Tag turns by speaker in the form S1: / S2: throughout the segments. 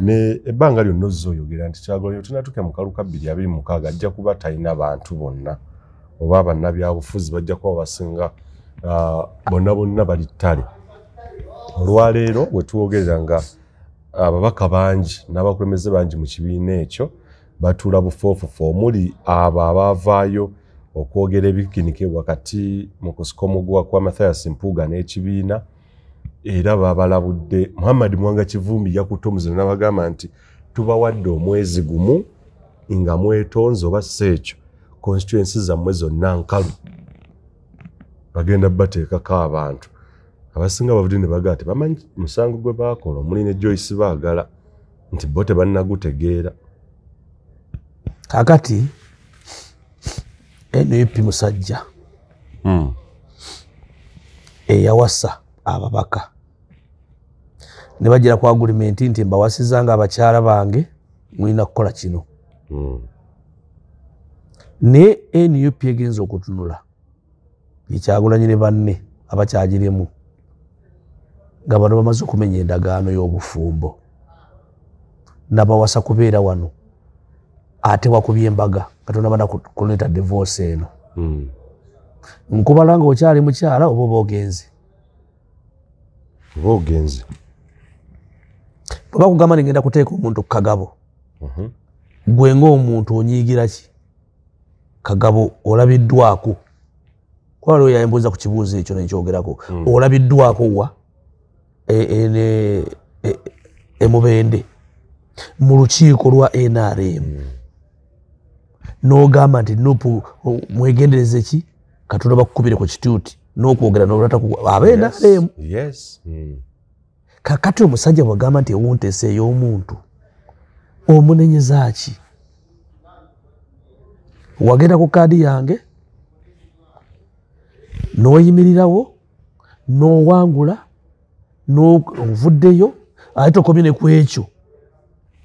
S1: ne ebbanga lyonna ozooyogera nti Kyagulanyi tunatuuka mu kaluka 2026 ajja kuba talina bantu bonna oba abannabyabufuzi bajja kuba basinga bonna bali ttale. Olwaleero we tuwogerera nga ababaka bangi n'abakulembeze bangi mu kibiina ekyo batuula bufoofufu omuli abo abaavaayo okwogera ebikinike wakati mu kusika omuguwa kwa Mathias Mpuuga n'ekibiina era babalabudde. Muhammad Mwanga Kivumbi yakutte omuziro n'abagamba nti tubawadde omwezi gumu nga mwetonze oba ssekyo constituency zammwe zonna nkalu bagenda bateekako abantu. Abasinga bavudde ne bagaa nti bamanyi musango gwe baakola omuli ne Joyce baagala nti bo tebannagutegeera.
S2: Kakati NUP musajja eyawasa ababaka ne bagira ku agreement nti mbawasizanga abakyala bange mulina kukola kino. Ne NUP egenza okutunula Kyagulanyi ne banne abakyagiremu nga bano bamaze okumenya endagaano y'obufumbo nabawasa kubeera wano ate wakubye embaga Katonda bana kuleeta divorce eno. Nkubala nga okyali mukyala oba ogenze bwe bakugamba ngenda kuteeka omuntu ku kagabo gwe ng'omuntu onyiigira ki kagabo olabiddwako kwalo yayembuuza ku kibuuzo ekyo nekyogerako olabiddwako wa Mubende mu lukiiko lwa NRM n'ogamba nti nupu mwegendereze ki Katonda bakukubire ku kituuti n'okwogera n'olata NRM. Kakati omusajja bwagamba nti ewuntese ey'omuntu omunenyeza ki? Wagenda ku kaadi yange n'oyimirirawo n'owangula n'ovuddeyo ate tokomye ne ku ekyo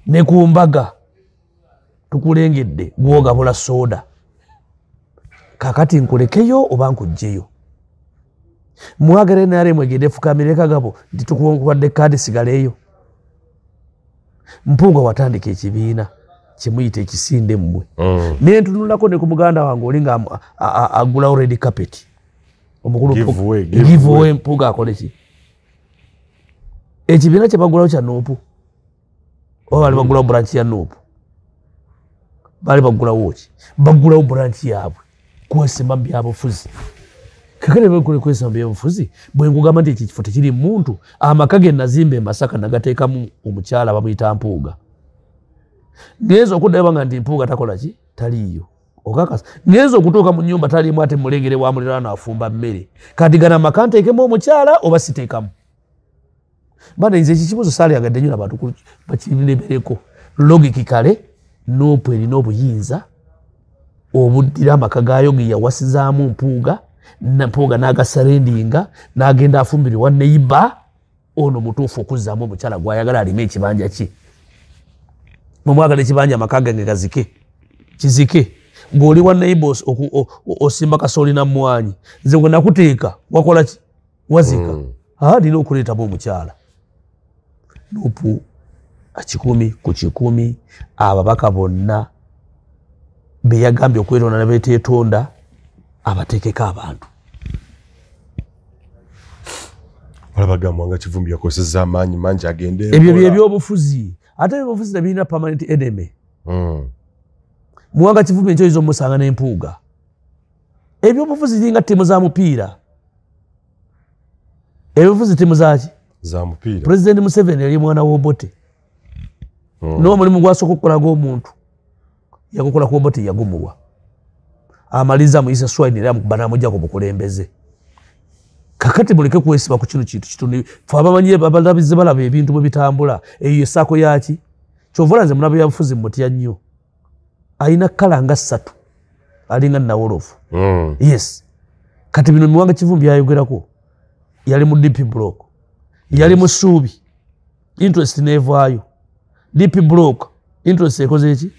S2: ne ku mbaga tukulengedde gw'ogabula soda. Kakati nkulekeyo oba nkugjeyo? Mwagala NRM egende efukamire kagabo nti tukuwadde kaadi sigaleeyo? Mpuuga watandika ekibiina kimuyita ekisinde mmwe nentunulako ne ku muganda wange oli nga agulawo red carpet omukulu giveaway Mpuuga akole ki? Ekibiina kye bagulawo kya Nuupu oba bali bagulawo branch ya Nuupu? Bali bagulawo ki? Bagulawo branch yaabwe kwesima byabufuzi. Kakale bakule kwesima byabufuzi bwe nkugamba nti ekifo tekiri muntu amaka ge nazimbe Masaka nagateekamu omukyala bamuyita Mpuuga. Ngezo okuddayo nga nti Mpuuga takola ki? Taliyo. Okakasa ngezo okutuuka mu nnyumba talimu ate mulengere wa muliraano afumba mmere. Kati gana amaka nteekemu omukyala oba siteekamu? Bana nze ekibuuzo saalyagadde nnyo n'abantu bakirebereko logiki kale Nuupu erina obuyinza obuddira amaka gaayo ge yawasizaamu Mpuuga Mpuuga n'agasalendinga n'agenda afumbire wa neiba ono mutuufu okuzzaamu omukyala gw'ayagala alime ekibanja kye. Mumwagala ekibanja amaka gange gazike kizike ng'oli wa neiba osimba kasooli na mmwanyi nze gwe nakuteeka wakola ki? Wazika. Alina okuleetamu omukyala. Nuupu 10 ku 10 ababaka bonna be yagambye okwetonda ne beeteetonda abateekeko abantu.
S1: Olabagamba Mwanga Kivumbi yakozesa amaanyi mangi agende
S2: ebyo by'ebyobufuzi ate ebyobufuzi tebirina permanent enemy. Mwanga Kivumbi ekyo izo musanga n'Empuuga. Ebyobufuzi zinga ttiimu za mupiira. Ebyobufuzi ttiimu zaki?
S1: Za mupiira.
S2: President Museveni yali mwana w'Obote. N'omulimu gwasooka okukolaga omuntu yagukola ku Obote yagumuwa. Amaliza muyisa Swahili era banamujja ku bukulembeze. Kakati muleke kwesiba ku kino kintu kituni fe abamanyi abalabize balaba ebintu bwe bitambula eyo esako yaki kyovula nze mulabe yabufuzi mutya nnyo alina kala nga 3 alinga nawolofu. Yes kati bino Mwanga Kivumbi yayogerako yali mu DP block yali mu Ssuubi interest nevaayo DP block interest ekoze eki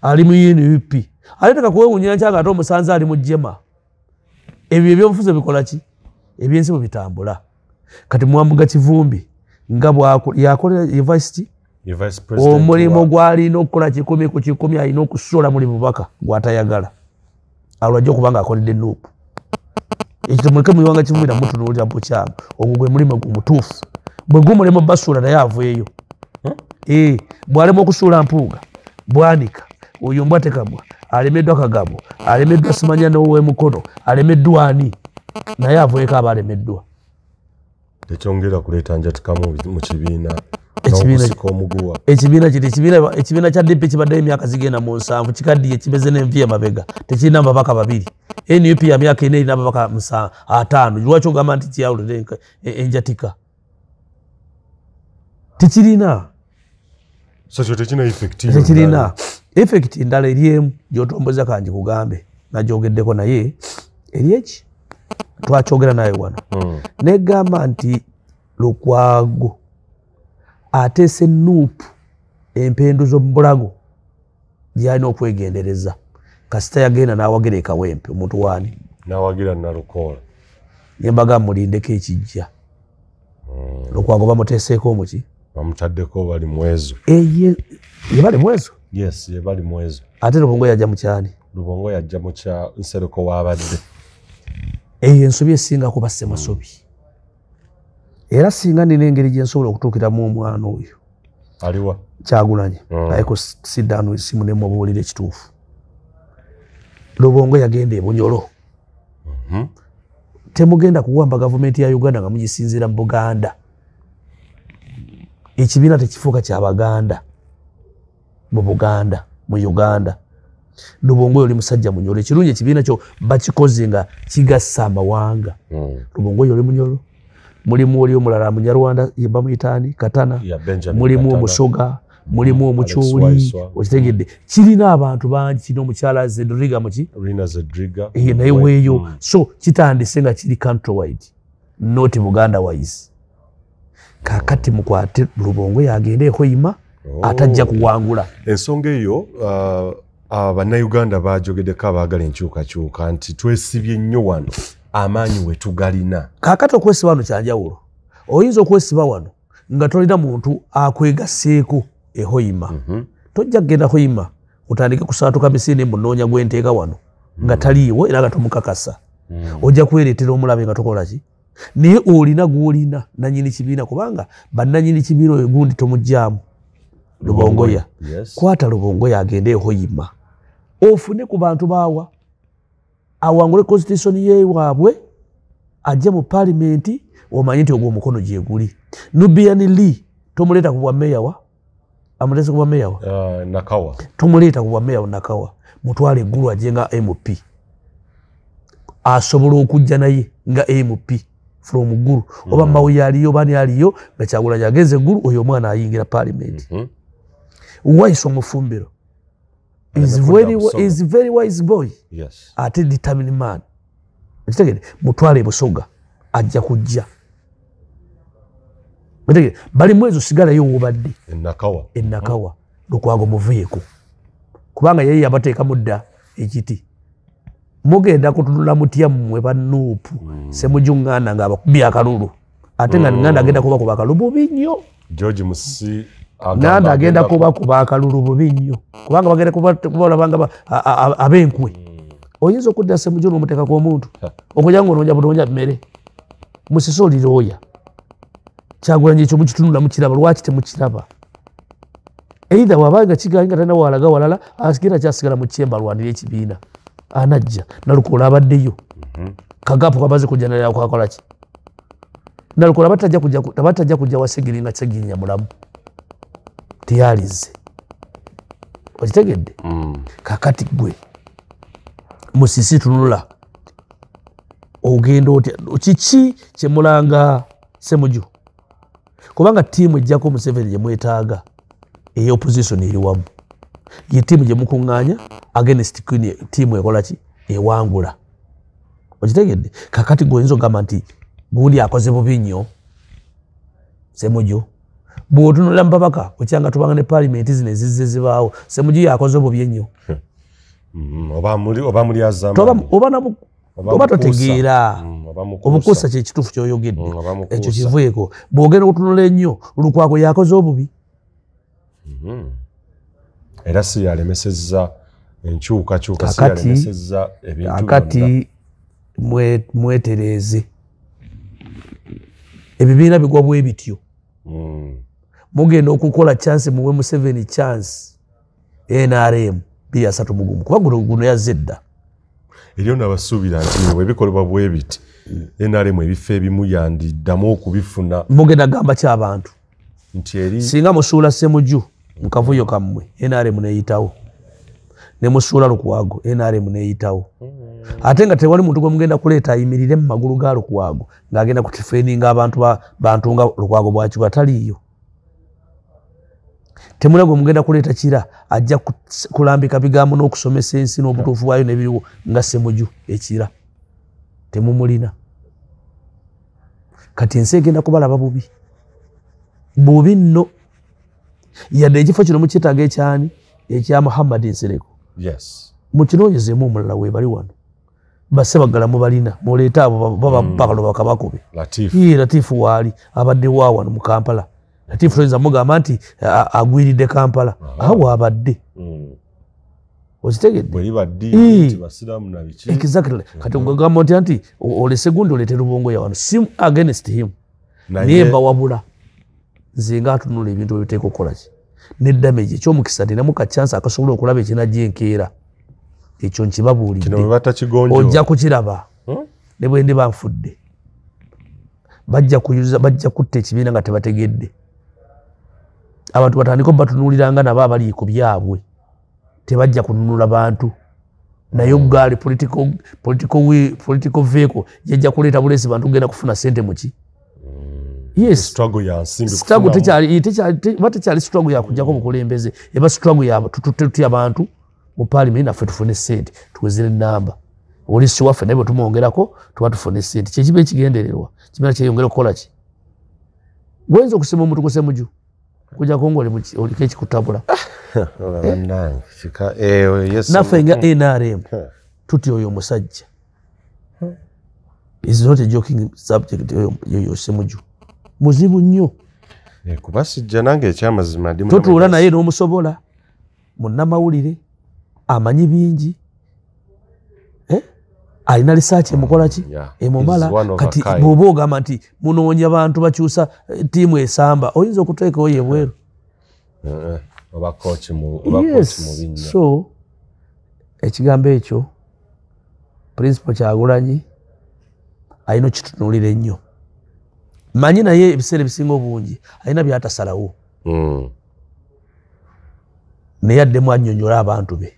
S2: ali mu NUP aleteka kuwewunyira nkyanga ate omusanze ali mu Jema. Ebyo ebyobufuzi bikola ki? Ebyensibo bitambula. Kati Mwanga Kivumbi nga yakolera university omulimu gwalina okukola 100 ku 100 alina okusola muli bubaka gwatayagala alwajja okubanga akoledde Nuupu ekyo muleke muyiwanga kimwira mutunuulira bukyamu ogwo gwe mulimu gumutuufu bwe gumulemu basuula naye aveeyo bwalema okusuula mpuuga bwanika oyo mbwatekabwa alemeddwa Kagabo alemeddwa simanya n'ow'emukono alemeddwa ani naye aveeko aba alemeddwa
S1: tekyongera kuleeta njatikamu mu kibiina
S2: ekibiina kya DP kibaddeyo emyaka zigenda mu 7 kikaddiye kimeze n'envi emabega tekirina ababaka 2 NUP ya myaka 4 erina ababaka 5 lwaki ogamba nti kyawulire enjatika tekirina tekirina effect ndala eryemu gyotomboza kanji kugambe najogeddeko naye eryeki twakyogera naye wano negamba nti Lukwago ateese Nuupu empendo z'omubulago gyalina okwegendereza kasita yagenda n'awagira ekawempe omuntu waani
S1: n'awagira Nalukoola
S2: yembaga mulindeko ekijja Lukwago bamuteeseeko omuki
S1: bamutaddeko bali mwezo
S2: yebali mwezo
S1: yes yebali mwezo
S2: ate Lubongo yajja mu kyani
S1: Lubongo yajja mu kya Nsereko w'abadde
S2: ensobi esinga kuba Ssemasobi era singa nina engeri gye nsobola okutuukiramu omwana oyo
S1: aliwa
S2: Kyagulanyi naye ku siddaano esimu ne mubuulira ekituufu Lubongo yagenda e Bunyoro temugenda kuwamba gavumenti ya Uganda nga mugisinziira mu Buganda ekibiina tekifuuka ky'Abaganda mu Buganda mu Uganda Lubongo yoli musajja Munyoro ekirungi ekibiina kyo bakikoze nga kigassa amawanga Lubongo yoli Munyoro mulimu oli omulala Munyarwanda bamuyitaani Katana mulimu Omusoga mulimu Omukyoli okitegedde kirina abantu bangi kino omukyala Zedriga muki naye weeyo so kitandise nga kiri countrywide not Buganda wise kakati mukwate Lubongo yagenda ehoima atajja kuwangula
S1: ensonga eyo Bannayuganda bajogeddeko abaagala enkyukakyuka nti twesibye nnyo wano amaanyi we tugalina
S2: kakati okwesiba wano kyanjawulo oyinza okwesiba wano nga tolina muntu akwegaseeko ehoima tojja kugenda hoima otandike kusaatuka misinde munoonya gwenteeka wano nga taliiwo era nga tomukakasa ojja kwereetera omulabe nga tokola ki naye olina gwolina nanyini kibiina kubanga bannanyini kibiina oyo gundi tomugjamu Lubongoya kwata Lubongoya agende ehoima ofune ku bantu baawa awangule constitution yewaabwe ajje mu parliament omanyi nti ogwo omukono gye guli Nubian Lee tomuleeta ku bwa meya wa amulese ku bwa meya wa
S1: Nakawa
S2: tomuleeta ku bwa meya wa Nakawa mutwale eggulu ajje nga MP asobola okujja naye nga MP from ggulu oba Mawuyi aliyo bani aliyo nga Kyagulanyi agenze eggulu oyo omwana ayingira parliament Wise Omufumbiro is very wise boy ate determined man kitegede mutwale Busoga ajja kujja kitegede bali mwezo sigalayo wobadde Nakawa Lukwago muveeko kubanga yeye yabateeka mudda ekiti mugenda kutunula mutya mmwe bannuupu semujungana nga abakubya akalulu ate nga nganda agenda kuba kuba akalulu bubi nnyo
S1: George Musi
S2: nganda agenda kuba akalulu bubi nnyo kubanga bagenda kubalabanga abenkwe oyinza okudda semujjo n'omuteeka kw'omuntu okujja ng'onoonya butonja mmere musisolira oya Kyagulanyi ekyo mukitunula mukiraba lwaki temukiraba either wabanga kigaye nga talina walaga walala asigera kyasigala mu kyemba lwanira ekibiina anajja Nalukoola abaddeyo Kagapu kamaze kujja naye akakola ki Nalukoola batajja kujja Wasegiri nga Segirinya mulamu tiyalize okitegedde kakati gwe musisi tunula ogenda otya kiki kyemulanga Semujju kubanga tiimu ejjako Museveni gye mwetaaga ey'opposition eri wamu ye tiimu gye mukuŋŋaanya against tiimu ekola ki ewangula okitegedde kakati gwe oyinza okugamba nti gundi akoze bubi nnyo Semujju bw'otunula mu babaka okyanga tubanga ne parliament zino ezizze zibaawo Semujju yakoze bubi ennyo
S1: oba muli azama
S2: oba totegeera obukuusa kye kituufu ky'oyogedde ekyo kivueko bw'ogenda okutunula ennyo Lukwago yakoze obubi
S1: Era si yalemesezza enkyukakyuka, si yalemesezza ebintu
S2: akati mwetereze ebibiina bigwa bwe bityo. Mugenda okukola chance muwe Museveni chance NRM 230 kuba guno yazze dda.
S1: Eriyo nabasuubira nti bwe bikolebwa bwe biti NRM ebifo ebimu yandiddamu okubifuna.
S2: Mugenda gamba ky'abantu
S1: nti eri
S2: singa musuula Ssemuju mu kavuyo kammwe NRM neeyitawo, ne musuula Lukwago NRM neeyitawo. Ate nga tewali muntu gwe mugenda kuleeta ayimirire mu magulu ga Lukwago ng'agenda kutifeninga abantu nga Lukwago bwaki bataliiyo. Temula gwe mugenda kuleeta Kira ajja kulambika bigambo n'okusomesa ensi n'obutuufu bwayo n'ebiriwo nga Ssemuju Ekira. Temumulina. Kati ensi egenda kubalaba bubi. Bubi nno. Yadde ekifo kino mukyetaaga ekyani ekya Muhammad Nsereko.
S1: Yes.
S2: Mukinoonyezeemu omulala weebali wano. Basse baggala mubalina muleeta abo baba bakabakobe. Latifu waali abadde wa wano mu Kampala. Latifu Lorenza mugamba nti agwiridde Kampala. Awo abadde. Okitegedde?
S1: Bwe baddi nti basiraamu na biki.
S2: Exactly. Kati ogamba nti olese gundi oleete Lubongo ya wano. Si against him. Naye mbawabula. Nze nga atunula ebintu ebiteeka okukola ki. Ne damage ekyomukisa ddinamu ka chance akasobola okulaba ekinajja enkeera. Ekyo nkibabuulidde.
S1: Kino bwe batakigonjo.
S2: Ojja kukiraba. Ne bwe ndi banfudde. Bajja kutta ekibiina nga tebategedde. Abantu batandika batunuuliranga nabo abali ku byabwe. Tebajja kununula bantu. Naye gaali political vehicle yajja kuleeta buleesi bantu kugenda kufuna ssente muki. Yes.
S1: Struggle ya nsimbi kufuna.
S2: Struggle tekyali struggle ya kujjako bukulembeze. Eba struggle ya tutya abantu mu parliament naffe tufune ssente tuwezere namba. Olisi waffe naye bwe tumwongerako tuba tufune ssente. Kyekiba ekigendererwa. Kibeera kyeyongera okukola ki? Gwenza okusema omuntu ku Ssemuju. Kujja kongo oliko ekikutabula. Naffe nga NRM tutya oyo omusajja. Is not a joking subject yoyo Ssemuju. Muzibu nnyo.
S1: Kuba sijja nange ekyamazima ndi
S2: totuula naye n'omusobola munnamawulire amanyi bingi. Alina research emukola ki? Emumala. Kati bw'oba ogamba nti munoonya bantu bakyusa ttiimu esamba oyinza okuteekawo yebweru.
S1: Oba coach mu binnya.
S2: So ekigambo ekyo Principal Kyagulanyi alina okitunuulira ennyo. Manyi naye ebiseera ebisinga obungi alina byatasalawo. Naye addemu annyonnyola abantu be.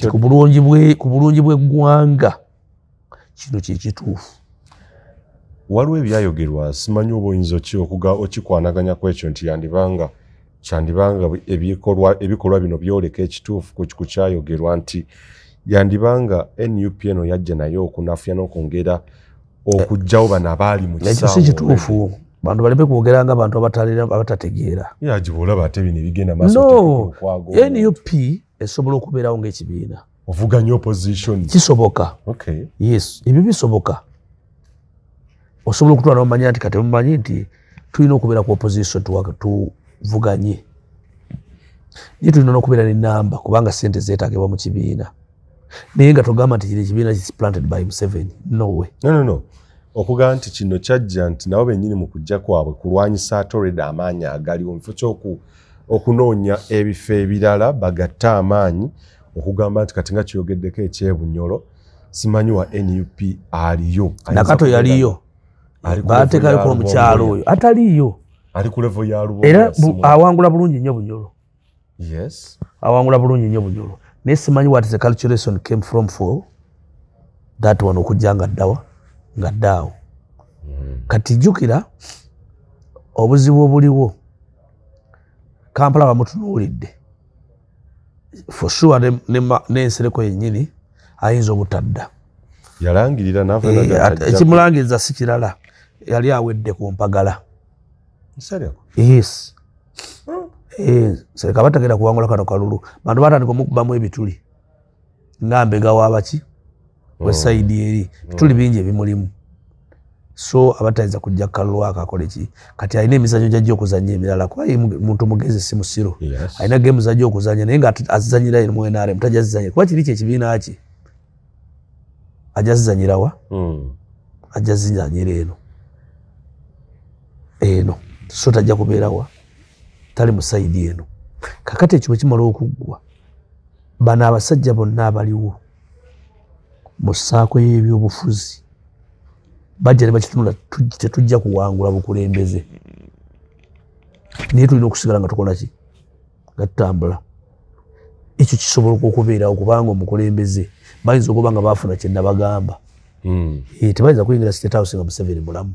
S2: Ku bulungi bw'eggwanga kino kikituufu.
S1: Waliwo ebyayogerwa simanyi oba oyinza okikwanaganya ku ekyo nti kyandibanga ebikolwa bino byoleka ekituufu ku kyayogerwa nti yandibanga NUP eno yajja naye okunafya n'okwongera okujjawo bano abaali mu kisaawe.
S2: Ekyo si kituufu. Bantu baleme kwogera nga abantu abatategeera.
S1: Yagiboolaba ate bino ebigenda maaso.
S2: NUP esobola okubeerawo ng'ekibiina.
S1: Ovuganya opposition.
S2: Kisoboka.
S1: Okay.
S2: Yes, ebyo bisoboka. Osobola okutwala omanya nti kati mumanyi nti tulina okubeera ku opposition tuvuganye. Naye tulina n'okubeera n'ennamba kubanga ssente zeetaagibwa mu kibiina. Naye nga togamba nti kino ekibiina is planted by Museveni. No way.
S1: No. Okugamba nti kino kyajja nti nabo bennyini mu kujja kwabwe kulwanyisa atoreda amaanyi agaliwo mu kifo okunoonya ebifo ebirala bagatta amaanyi okugamba nti kati nga kiyogeddeko ekyebunyolo simanyi wa NUP aliyo.
S2: Nakato yaliyo. Baateekayoko omukyalo oyo. Ataliyo.
S1: Ali ku level ya Lubongo.
S2: Era awangula bulungi nnyo Bunyolo.
S1: Yes.
S2: Awangula bulungi nnyo Bunyolo. Naye simanyi what the calculation came from for that one okujja nga ddaawo. Kati jjukira obuzibu obuliwo Kampala bamutunuulidde. For sure n'Ensereko yennyini ayinza obutadda.
S1: Yalangirira n'ava
S2: ekimulangiriza si kirala. Yali awedde ku mpagala.
S1: Nsereko?
S2: Yes. Nsereko abatagenda kuwangula kano kalulu. Bantu batandika omukubamu ebituli. Nga mbega wabaki? Wesaidi eri. Bituli bingi ebimulimu. so abatayiza kujja kalwaka akole ki kati alina emizannyo gy'ajja okuzannya emirala kuba muntu mugezi si musiro alina geemu z'ajja okuzannya naye nga azizanyira eno mu NRM tajja zizannyira kuba kiri kyekibiina ki ajja zizannyira wa ajja zizannyira eno so tajja kubeera wa tali mu sayidi eno kakati ekyo bwe kimala okuggwa bano abasajja bonna abaliwo mu ssaako y'ebyobufuzi bajja ne bakitunula tetujja kuwangula bukulembeze naye tulina okusigala nga tukola ki nga tutambula ekyo kisobola okubeerawo kubanga omukulembeze bayinza okuba nga baafuna kye nabagamba tebayinza kuyingira State House nga Museveni mulamu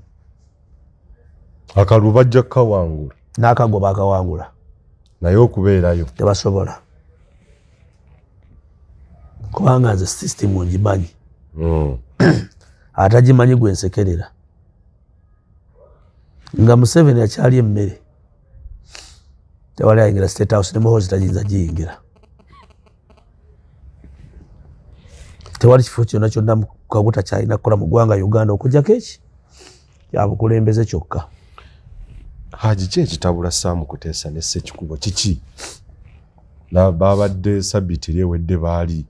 S1: akalulu bajja kukawangula
S2: n'akaggwa baakawangula
S1: naye okubeerayo
S2: tebasobola kubanga nze sisitimu ngimanyi atagimanyi gwe nsekerera nga Museveni akyali emmere tewali ayingira State House ne muhoozi tagiyinza giyingira tewali kifo kyonna kyonna Kaguta kyalina kukola mu ggwanga Uganda okugyako eki kyabukulembeze kyokka
S1: Haji ki ekitabula Sam Kuteesa ne Ssekikubo kiki babadde sabbiiti eri ewedde baali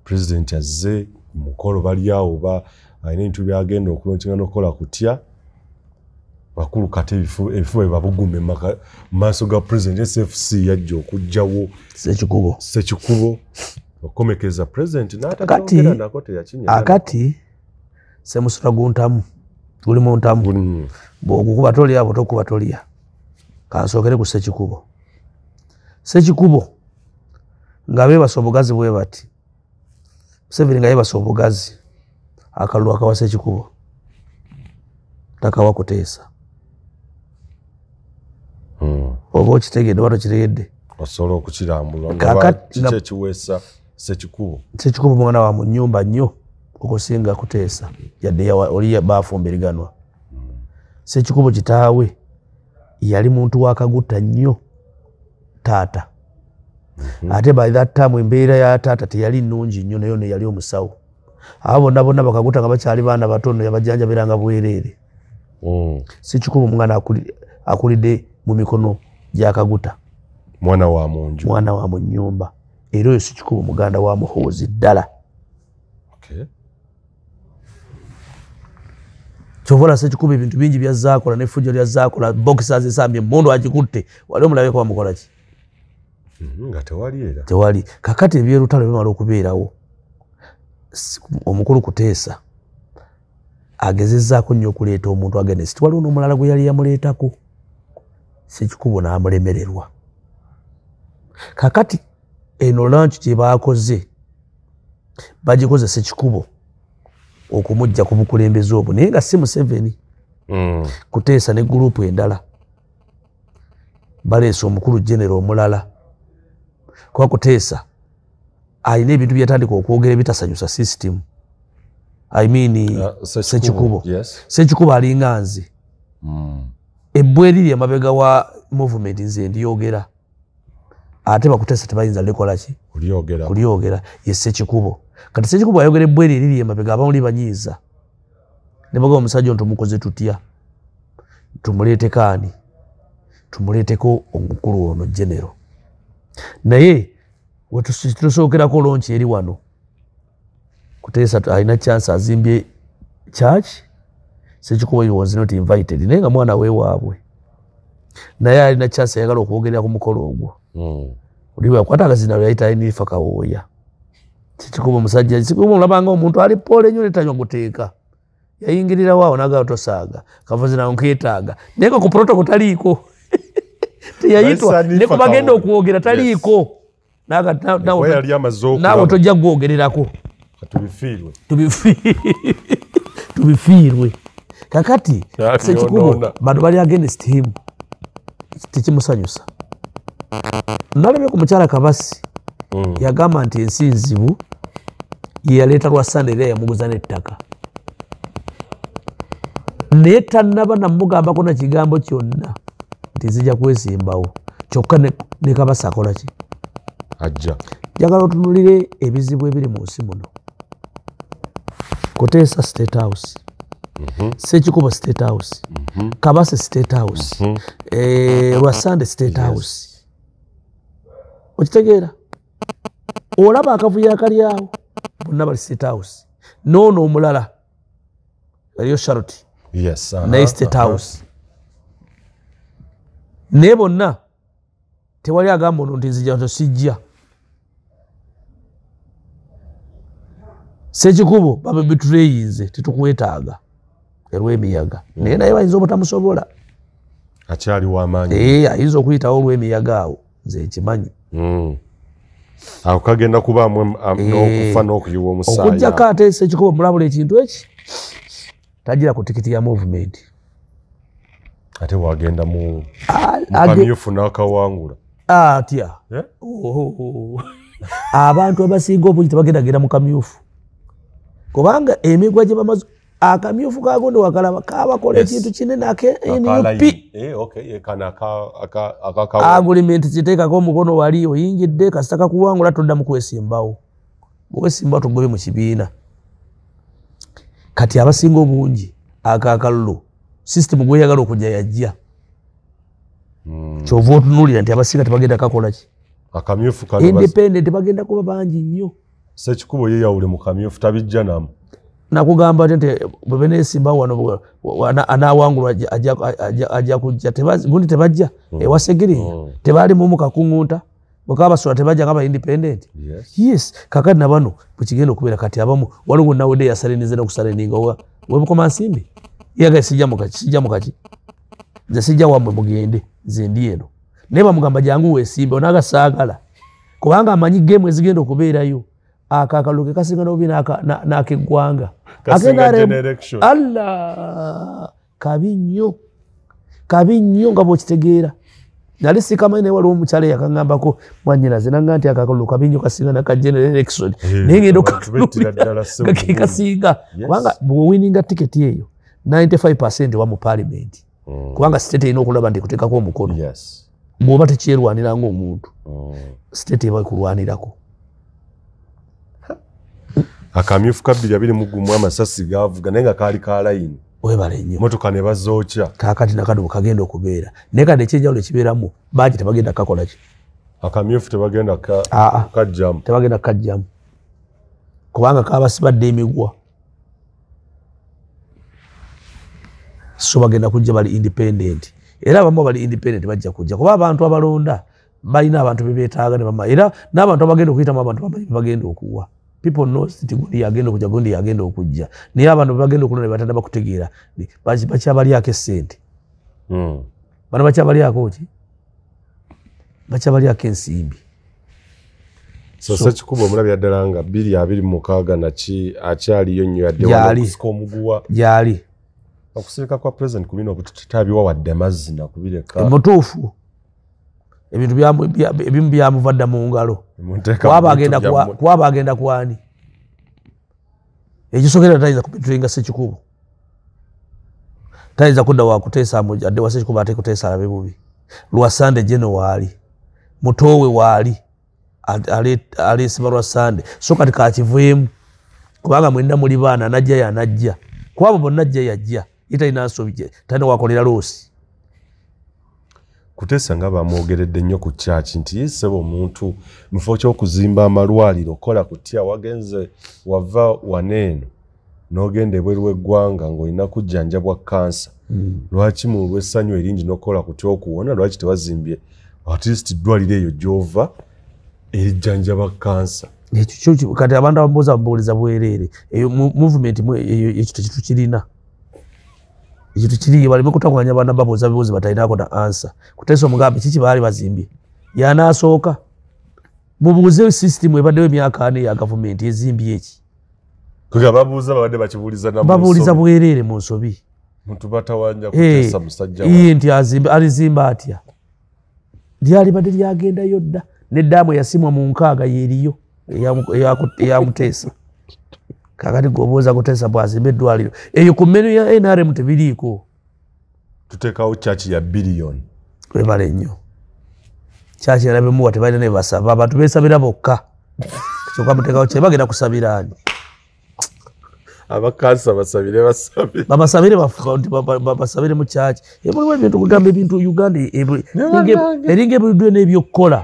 S1: pulezidenti azze mukolo bali awo ba alina ebintu byagenda okulonkinga n'okukola kutya bakulu kate ebifo bwe babugume mu maaso ga pulezidenti SFC yajja okugjawo Ssekikubo okomekeza pulezidenti n'atakyogera nako teyakinya
S2: akati semusula guntamu guli mu ntamu bw'okukuba tolya abo tokuba tolya kansookere ku Ssekikubo nga beebasa obugazi bwe bati Museveni nga yeebasa obugazi akalulu akawa Ssekikubo takawa Kuteesa oba okitegedde oba tokitegedde
S1: osobola okukirambula kiki ekiweesa Ssekikubo
S2: mwana wa mu nnyumba nnyo okusinga Kuteesa yadde oli baafumbiriganwa Ssekikubo kitaawe yali muntu wa Kaguta nnyo taata ate by that time embeera ya taata teyali nnungi nnyo naye ono yali omusawo abo bonna bakaguta nga bakyali baana batono yabajanjabiranga bwereere Ssekikubo omwana akulidde mu mikono gya Kaguta
S1: mwana wa mu
S2: nnyumba era oyo Ssekikubo muganda wa Muhoozi ddala kyovola Ssekikubo ebintu bingi byazaakola n'effujjo lyazaakola bokisa zisambye emmundu agikutte wali omulabeko bamukola ki
S1: nga
S2: tewali kakati ebyerutalo bimala okubeerawo omukulu Kuteesa agezezzaako nnyo okuleeta omuntu against waliwo n'omulala gwe yali yamuleetako Ssekikubo n'amulemererwa kakati eno lanch gye baakoze bagikoze Ssekikubo okumujja ku bukulembeze obwo naye nga si Museveni Kuteesa ne gurupu endala baleese omukulu genero omulala kuba Kuteesa alina ebintu byatandika okwogera ebitasanyusa system Ssekikubo Ssekikubo alinga nze ebbwa eriri emabega wa movement nze ndiyogera ate bakuteesa tebayinza likola ki kulyogera ye Ssekikubo kati Ssekikubo ayogera ebbwa eriri emabega abamuli banyiiza ne baga omusajja ono tumukoze tutya tumuleeteko ani tumuleeteko omukulu ono genero naye wetusookerako lonki eri wano Kuteesa alina chance azimbye church Ssekikubo was not invited naye nga mwana weewaabwe naye alina chance ayagala okwogerera ku mukolo ogwo oliwe akwata akazina yayita Enifa Kawooya Ssekikubo musajja Ssekikubo mulabanga omuntu ali pole nnyo netanywa guteeka yayingirira waawo naga tosaaga kavuzi nawo nkeetaaga naye nga ku protocol taliiko teyayitwa ne ku bagenda okwogera taliiko naawe tojja kwogererako tubifiirwe kakati Ssekikubo bano bali against him tekimusanyusa nalabye ku mukyala Kabasi yagamba nti ensi nzibu yeyaleeta Lwasande era yamuguza n'ettaka naye tannaba namugambako na kigambo kyonna nti zijja kwesimbawo kyokka ne Kabasi akola ki
S1: ajja
S2: njagala otunulire ebizibu ebiri mu nsi muno Kuteesa State House Ssekikubo State House, Kabase State House, Lwasande State House. Okitegeera? Olaba akavuyo akali awo bonna bali State House. Noono omulala aliyo Charlotte.
S1: Yes.
S2: Naye State House. Naye bonna tewali agamba ono nti nzija tosijja. Ssekikubo babe bituleyinze tetukwetaaga olw'emiyaga. Naye naye bayinza obutamusobola.
S1: Akyali w'amaanyi.
S2: Ayinza okuyitawo olw'emiyaga awo. Nze nkimanyi.
S1: Awo kagenda kubaamu n'okufa n'okuyiwa omusaayi.
S2: Okujjako ate Ssekikubo mulabula ekintu eki tagira ku tikiti ya movement.
S1: Ate wagenda mu kamyufu n'akawangula.
S2: Atya. Abantu abasinga obungi tebagendagenda mu kamyufu. Kubanga emigwa gye bamaze akamyufu kagondo wakalaba kabakola ekintu kinene NUP. Agreement ziteekako omukono wali oyingidde kasita kakuwangula todda mu kwesimbawo. Bwesimba tugobe mu kibiina. Kati abasinga obungi akakalulu system gweyagala okujja yajja. Kyova otunuulira nti abasinga tebagenda kakola ki?
S1: Akamyufu kano
S2: independent bagenda kuba bangi nnyo.
S1: Ssekikubo yeyawule mu kamyufu tabijja namu.
S2: Nakugamba nti bwe beneesimbawo wano anaawangulwa ajja kujja. Gundi tebajja ewasegiri tebaali mu kakuŋŋunta bwekaba basula tebajja nga ba independent. Yes. Kakati na bano bwe kigenda okubeera kati abamu waliwo nawedde yasalinize n'okusalininga webukoma nsimbi yaga sijja mu kaki nze sijja wammwe mugende nze ndi eno naye bamugamba jangu weesimbe onaaga saagala kubanga amanyi geemu ezigenda okubeerayo akakalulu ke kasinga n'obubi n'akeggwanga kabi nnyo nga bw'okitegeera. Nali sikamanyi naye waliwo omukyala yakaŋŋambako mwannyinaze nanga nti akakalulu kabi nnyo kasinga naka general election naye ngenda okutunulira nga ke kasinga kubanga bw'owininga tiketi eyo 95% wa mu parliament kubanga state erina okulaba nti kuteekako omukono bw'oba tekyerwanira ng'omuntu state eba ekulwanirako.
S1: Akamyufu ka 2021 amasasi gaavuga naye nga kaali ka layini.
S2: Webale nnyo.
S1: Motoka ne bazookya.
S2: Kaakati nakadde kagenda okubeera. Naye kati ekyenjawulo ekibeeramu baagi tebagenda kakola ki?
S1: Akamyufu tebagenda kajjamu.
S2: Tebagenda kajjamu. Kubanga kaabasibadde emigwa. So bagenda kujja bali independent. Era abamu bali independent bajja kujja. Kuba abantu abalonda balina abantu bebeetaaga ne bama. Era n'abantu abagenda okuyitamu abantu bagenda okuwa. People know nti gundi yagenda okujja gundi yagenda okujja. Naye abantu bagenda okulonda batanda bakutegeera. Bakyabalyako essente. Bano bakyabalyako ki? Bakyabalyako ensimbi.
S1: So Ssekikubo omulabira ddala nga 2026 naki akyaliyo nnyo yadde wakusika omuguwa.
S2: Gyali.
S1: Okusirika kwa president kubina okututabiwa wadde mazzi na kubireka.
S2: Mutuufu. Ebintu ebimu byamuvadda mu ngalo. Kwaba agenda kwani. Ekisookera tayinza kupitulinga Ssekikubo. Tayinza kudda wakuteesa adde wa Ssekikubo ate kuteesa alabe bubi. Lwasande jeno waali. Mutowe waali. Aleesiba Lwasande. So kati kakivuemu. Kubanga mwenda muli baana najja yanajja. Kwabo bonna ajja yajja. Italina nsobi talina wakolera loosi.
S1: Kuteesa nga bamwogeredde nnyo ku church nti yesebo omuntu mufo ky'okuzimba amalwaliro kola kutya wagenze wava waneeno n'ogenda ebweru w'eggwanga ng'olina kujjanjabwa kansa. Lwaki mu lw'essanyu eringi n'okola kutya okuwona lwaki tebazimbye at least eddwaliro eyo gy'ova erijjanjaba kansa.
S2: Ekyo kati abantu ababuuza bwereere eyo movement ekyo tekitukirina. Ekintu kiri balime kutakwanya abaana babuuza bibuuzi batalinako na answer. Kuteesa omugambe kiki baali bazimbye. Y'anaasooka. Mubuuze system ebaddewo emyaka 4 ya gavumenti ezimbye eki.
S1: Kuga babuuza babadde bakibuuliza na
S2: babuuliza bwereere mu nsobi.
S1: Muntu batawanja kuteesa musajja
S2: nti alizimba atya. Lyali badde lyagenda yodda. N'eddaamu yasimwa mu nkaaga yeeriyo eyamuteesa. Kakati gobuuza kuteesa bwazimba eddwaliro. Eyo ku menu ya NRM tebiriiko.
S1: Tuteekawo chachi ya billion.
S2: Webale nnyo. Chachi yalabemuwa tebalina ne basaba. Abantu beesabira bokka. Kyokka muteekawo kye bagenda kusabira ani.
S1: abakansa basabire
S2: babasabire babasabire mu church ebuli ebintu kugamba ebintu Uganda eringe ebidwe n'ebyokukola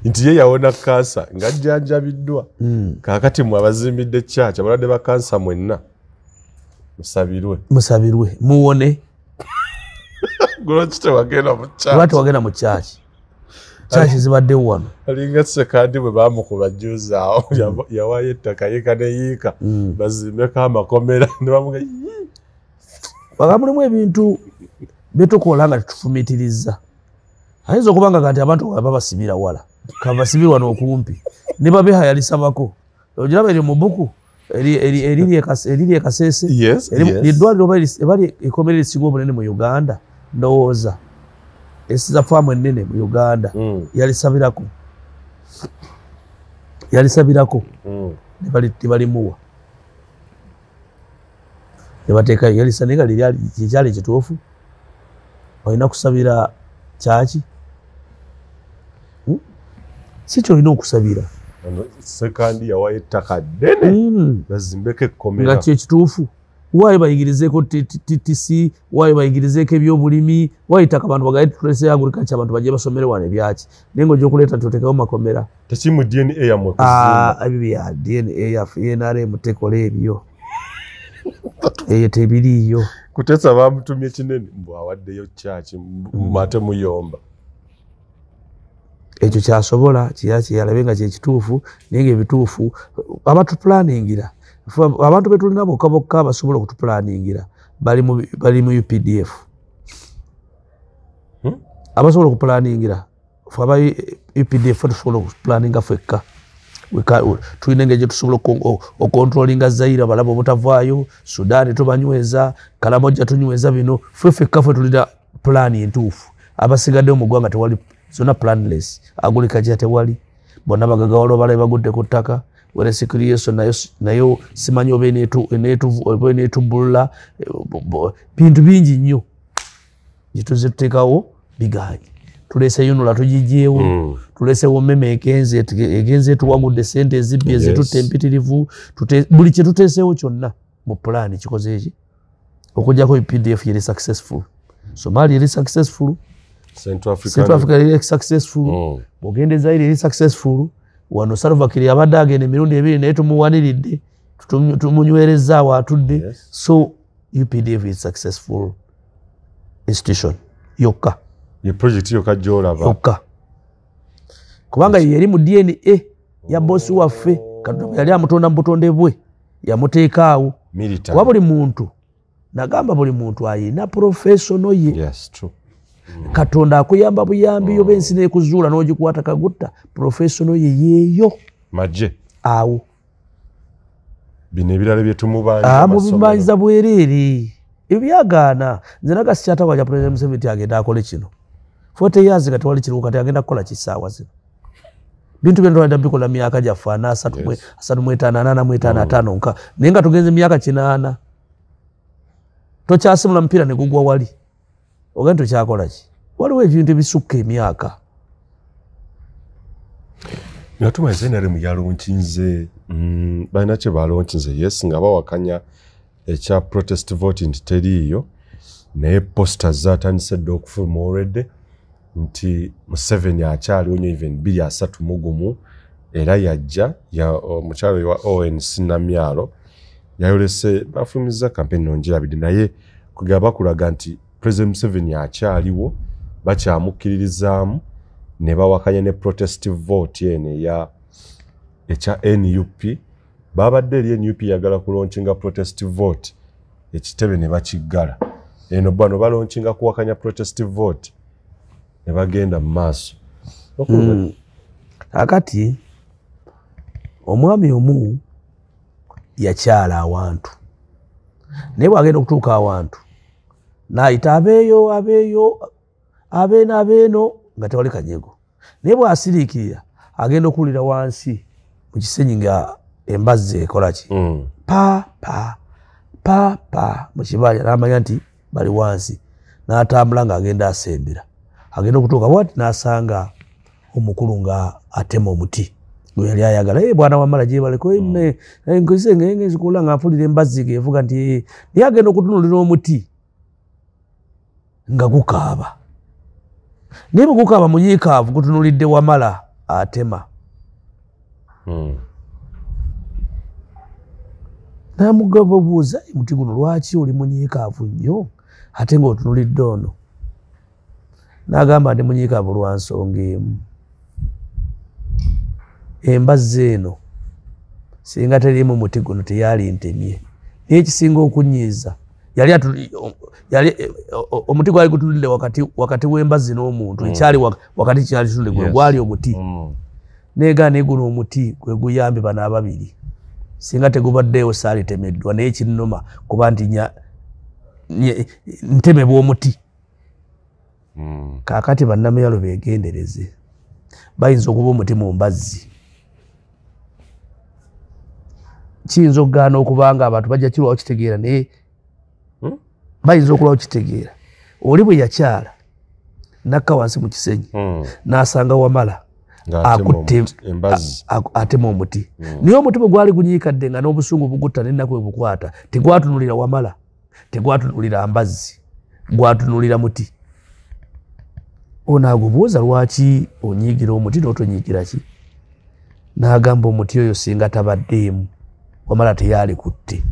S1: nti ye yawona kansa ngajjanjabiddwa kaakati mwe abazimbidde church abalwadde ba kansa mwenna musabirwe
S2: muwone
S1: Lwaki tewagenda
S2: mu church zibadde wano
S1: alinga sekandi bwe bamukuba juzi awo yawaayo ettaka yiika ne yiika bazimbeko amakomera ne bamuga
S2: mulimu ebintu byetukola nga tetufumiitiriza ayinza okubanga kanti abantu baba basibira wala kabasibirwa n'okumpi ne babeha yalisabako ogiraba eri mu buku eriri ekasese eddwaliro bali ekomera erisinga obunene mu Uganda ndowooza esiza faamu ennene mu Uganda yalisabirako nebalimuwa nebateeka yalisa naye nga kikyali kituufu olina kusabira kyaki si kyolina okusabira
S1: sekandi yawayo ettaka ddene bazimbeko ekkomera
S2: nga kyekituufu waayo bayigirizeeko TTC waayo bayigirizeeko ebyobulimi waayo ettaka abantu bagaye tutulese agriculture abantu bajje basomere wano ebyaki naye nga ojja okuleeta tuteekawo makomera
S1: tekimu DNA yamwe
S2: ebyo bya DNA yaffe NRM tekola ebyo eyo tebiriiyo
S1: Kutesa bamutumye kinene mbu awaddeyo church mate muyomba
S2: ekyo kyasobola kiyalabe nga kyekituufu naye ngaebituufu abatuplaningira abantu betulina bokka basobola okutuplaningira bali mu UPDF abasobola okuplaningira fe aba UPDF tusobola okuplaninga fekka tulina engeri gyetusobola okontrolinga Zaire abalaba obutavaayo Sudan tubanyweza Kalamoja tunyweza bino fekka fe tulina plani entuufu abasigaddeyo mu ggwanga tewali zona planless agulikaja tewali bonna bagagawalo bala bagudde ku ttaka wala security nayo simanyi obeneetubulula bintu bingi nnyo gituze tuteekawo bigaanyi tulese yunula tugijeewo tulesewo mmeme egenze tuwagudde sente ezibbi ezitutte empitirivu buli kye tuteesewo kyonna mu pulaani kikoze eki okugjako PDF yeri successful Somalia yeri successful Central Africa yeri successful Buganda Zaire yeri successful wano Salva Kiir abadde agenda emirundi ebiri naye tumuwaniridde tumunywerezaawo atudde so UPDF is successful institution yokka
S1: ye project yokka gyolaba
S2: yokka kubanga yeri mu DNA ya bosi waffe Katonda yali amutonda mu butonde bwe yamuteekaawo kuba buli muntu nagamba buli muntu ayina professional ye
S1: yes true
S2: Katonda akuyamba buyambi yo bensi n'ekuzuula n'ogikwata kagutta professional ye yeeyo
S1: maje
S2: awo
S1: bino ebirala byetumubanja
S2: mubimanyiza bwereere ebyagaana nze nagasikyata waja President Museveni agenda akole kino 40 years kati wali kiruka kati agenda kukola kisaawa zino bintu byendo wenda bikola myaka gyaffe 3 nka naye nga tugenze myaka 8 tokyasimula mupiira ne gugwa wali ogenda tokyakola ki waliwo ebintu ebisukka emyaka
S1: natumaze NRM yalonkinze balina kye balonkinze yes nga bawakanya ekya protest vote nti teriiyo naye posters zatandise dde okufuluma already nti Museveni akyaliwo nyo even 231 era yajja omukyalo wa ONC Namyalo yayolese bafulumiza kampeni nongirabidde naye kugaba kulaga nti President Museveni akyaliwo bakyamukkiririzaamu ne bawakanya ne protest vote ene ya ekya NUP babadde eri NUP yagala kulonchinga protest vote ekitebe ne bakiggala eno bano balonchinga kuwakanya protest vote ne bagenda mu maaso
S2: akati omwami omu yakyala awantu naye bwagenda okutuuka awantu naayita abeeno nga tewali kanyego naye bw'asiriikirira agenda okuwulira wansi mu kisenyi nga embazzi ekola ki pa mu kibanja n'amanya nti bali wansi n'atambula ng'agenda asembera agenda okutuuka bwati n'asanga omukulu nga atema omuti yali ayagala bwana Wamala gyebaleko enkoze ngenge zikula nga mpulira embazzi evuga nti yagenda okutunulira omuti nga gukaaba naye bwe gukaaba munyiikaavu gutunulidde Wamala atema namugamba obuuza muti guno lwaki oli munyiikaavu nnyo ate ng'otunulidde ono n'agamba ndi munyiikaavu lwa nsonga emu embazzi eno singa terimu muti guno teyali ntemye naye ekisinga okunyiiza omuti gwali gutunulidde wakati w'embazzi n'omuntu ekyali wakati kyali tunulidde gwali omuti neegaa naye guno omuti gwe guyambe bano ababiri singa tegubaddeewo saali temeddwa naye kinnuma kuba nti nteme bw'omuti kaakati bannamyalo beegendereze bayinza okuba omuti mu mbazzi kiyinza okugaana okubanga abantu bajja kirwawo kitegeera naye bayinza okulwawo kitegeera oli bwe yakyala nakka wansi mu kisenyi n'asanga Wamala atema omuti naye omuti bwe gwali gunyiikadde nga n'obusungu bugutta n'ennaku bwe bukwata tegwatunulira Wamala tegwatunulira mbazzi gwatunulira muti ono agubuuza lwaki onyiigira omuti n'otonyiigira ki n'agamba omuti oyo singa tabaddeemu Wamala teyali kutte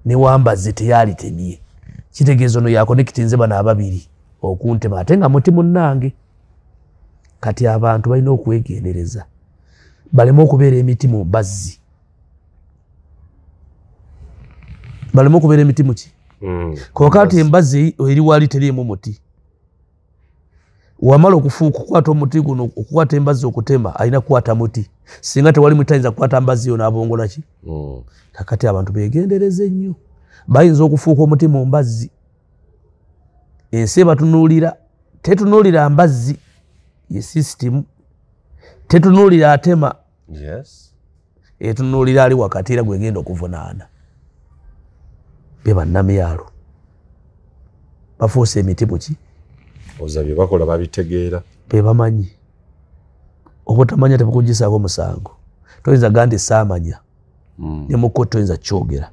S2: ne Wambazzi teyali temye kitegeeza ono yakonekitinze bano ababiri okuntema ate nga muti munnange kati abantu balina okwegendereza baleme okubeera emiti mu mbazzi baleme okubeera emiti muki kokati embazzi eri wali teriimu muti Wamala okukwata omuti guno okukwata embazzi okutema alina kukwata muti singa tewali muti ayinza kukwata mbazzi yo n'abongola ki kakati abantu beegendereze nnyo bayinza okufuuka omuti mu mbazzi ensi batunuulira tetunuulira mbazzi ye sisitimu tetunuulira atema etunuulira ali wakati era gwegenda okuvunaana be bannamyalo bafuuse emiti muki
S1: oza bye bakola babitegeera
S2: be bamanyi obutamanya tebukugisaako musango toyinza gandi saamanya ne muko toyinza kyogera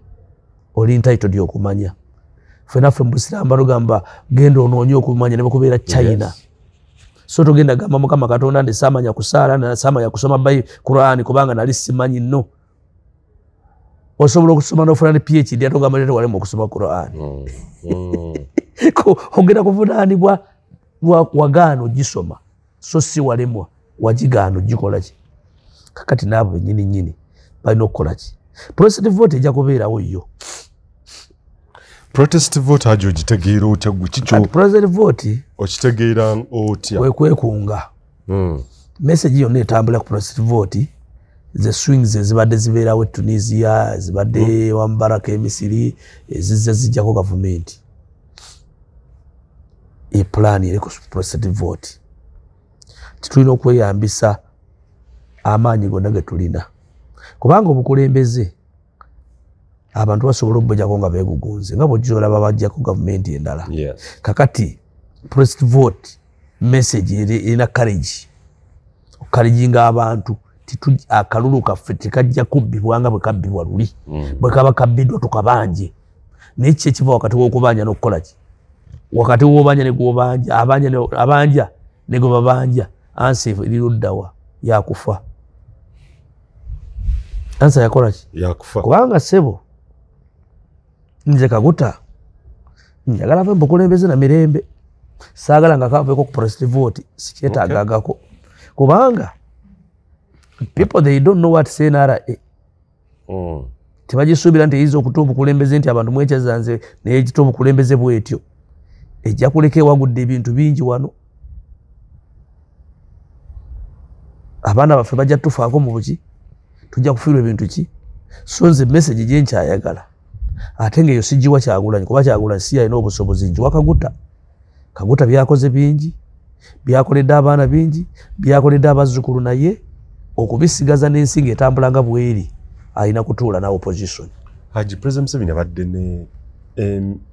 S2: oli entitled okumanya fenaffe mu busiraamu bagamba genda onoonye okumanya ne bakubeera China so togenda gamba Mukama Katonda ndi saamanya kusaala na saamanya kusoma Qur'an kubanga nali simanyi nno osobola okusoma n'ofuna ne PhD atogamba leero wali mu kusoma Qur'an ogenda kuvunaanibwa wagaano gisoma so si walemwa wagigaano gikola ki kakati naabo bennyini balina okukola ki protest vote ejja kubeerawo yo
S1: protest vote ajo ogitegeera otya gukikyo
S2: protest vote
S1: okitegeera otya
S2: wekwekunga message yonna etambula ku protest vote ze swings ezibadde zibeerawo e Tunisia ezibadde Wambaraka Emisiri ezizze zijjako gavumenti plan eri ku protest vote tulina okweyambisa amaanyi gonna ge tulina kubanga obukulembeze abantu basobola okubajjako nga beegugunze nga bw'olaba bajjako gavumenti endala kakati protest vote message erina courage okukaliginga abantu akalulu kaffe tekajja kubbibwa nga bwe kabbibwa luli bwe kaba kabbiddwa tukabanje naye ki ekiva wakati w'okubanja n'okukola ki wakati w'obanja ne gw'obanja abanja ne gwe babanja ansi eri luddawa yakufa ansa yakola ki
S1: yakufa
S2: kubanga ssebo nze Kaguta njagala ave mubukulembeze na mirembe saagala nga kaveeko ku protest vote sikyetaagagako kubanga people they don't know what CNRA tebagisuubira nti eyinza okuta obukulembeze nti abantu mwekyazanze naye ekita obukulembeze bwetyo ejja kuleka ewagudde ebintu bingi wano abaana baffe bajja tufaako mu buki tujja kufiirwa ebintu ki so nze message gye nkyayagala ate ng'eyo sigiwa Kyagulanyi kuba Kyagulanyi si yalina obusobozi njiwa Kaguta byakoze bingi byakoledde abaana bingi byakoledde abazzukulu naye okubisigaza n'ensi ng'etambula nga bweri alina kutuula na opposition
S1: Haji President Museveni abadde ne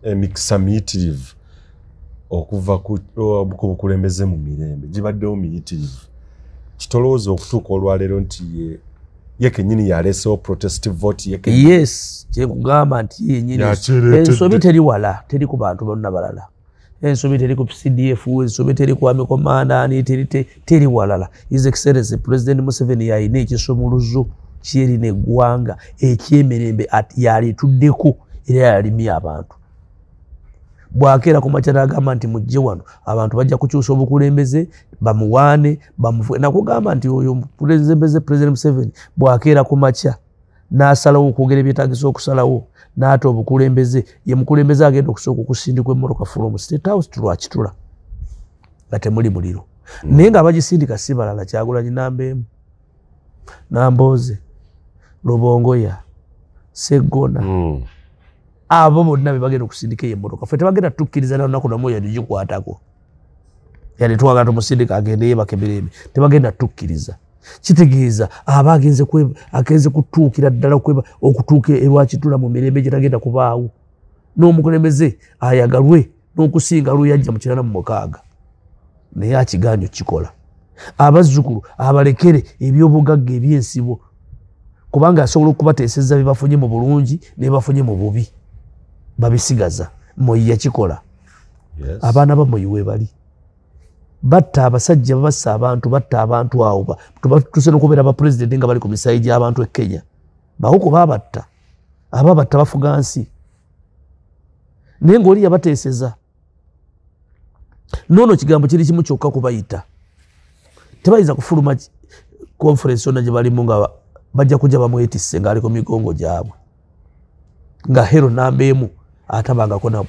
S1: emikisa miyitirivu okuva ku bukulembeze mu mirembe gibaddewo miyitirivu kitolooza okutuuka olwaleero nti ye kenyini yaleesewo protestive vote
S2: yes kyekugamba nti yenyini ensobi teri wala teri ku bantu bonna balala ensobi teri ku CDF ensobi teri ku Army Commander teri walala His Excellency President Museveni yalina ekisumuluzo kyerina eggwanga ekyemirembe yalituddeko era yalimya abantu bwakeera ku makyala agamba nti mujje wano abantu bajja kukyusa obukulembeze bamuwaane bamufe nakugamba nti oyo President Museveni bwakeera ku makya n'asalawo okwogera ebyetaagisa okusalawo n'ate obukulembeze ye mukulembeze agenda okusooka okusindikwa emmoroka from State House tulwakitula nga temuli muliro naye nga abagisindika si balala Kyagulanyi Nambeemu Nambooze Lubongoya Sseggona abo bonna be bagenda okusindika emmoroka ffe tebagenda tukkiriza nalunaku namu oyo gikwatako yali twagala tumusindika agende yebaka emirembe tebagenda tukkiriza kitegeeza aba agenze kutuukira ddala okutuuka erwakitula mu mirembe gyetagenda kubaawo n'omukulembeze ayagalwe n'okusinga luyajja mu 86 naye akigaanyo kikola abazzukulu abalekere ebyobugagga ebyensibo kubanga asobola okubateeseza byebafunye mu bulungi nebafunye mu bubi babisigaza Moi yakikola abaana ba Moi webali batta abasajja babassa abantu batta abantu awo tuse n'okubeera ba president nga bali ku misayi gy'abantu e Kenya bawuko babatta ababatta bafuga nsi naye ng'oli yabateeseza noono kigambo kiri kimu kyokka kubayita tebayinza kufuluma conference yonna gye balimu nga bajja kujja bamwetisse ng'ali ku migongo gyabwe nga Hero Nambeemu atabangako na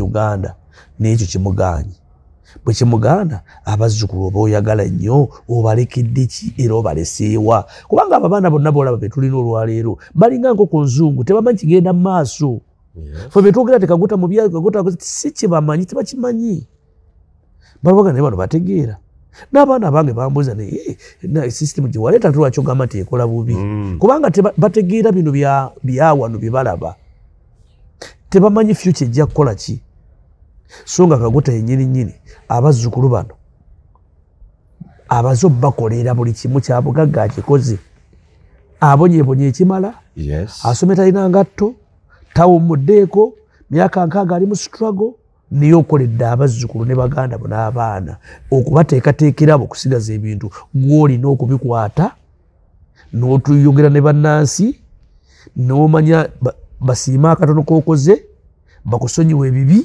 S2: Uganda n'ekyo kimugaanye bwe kimugaana abazzukulu oba oyagala nnyo obalekedde ki era obaleseewa kubanga abo abaana bonna boolaba be tulina olwaleero balinga nkoko nzungu tebamanyi kigenda mu maaso fe betwogera tekaguta mu byayo kaguta si kyebamanyi tebakimanyi balabaga naye bano bategeera n'abaana abange bambuuza naye system gye waleeta tulwaki ogamba nti ekola bubi kubanga bategeera bino byawano bye balaba tebamanyi future ejja kukola ki so nga kaguta yennyini abazzukulu bano abazo bakolera buli kimu kya bugagga akikoze abonyeebonye ekimala asome talina ngatto tawummuddeeko myaka 6 ali mu struggle niye okoledde abazzukulu ne baganda bo n'abaana okubateekateekera abo okusigaza ebintu gw'olina okubikwata n'otuyogera ne bannansi n'omanya basiima akatono k'okoze bakusonyiwa ebibi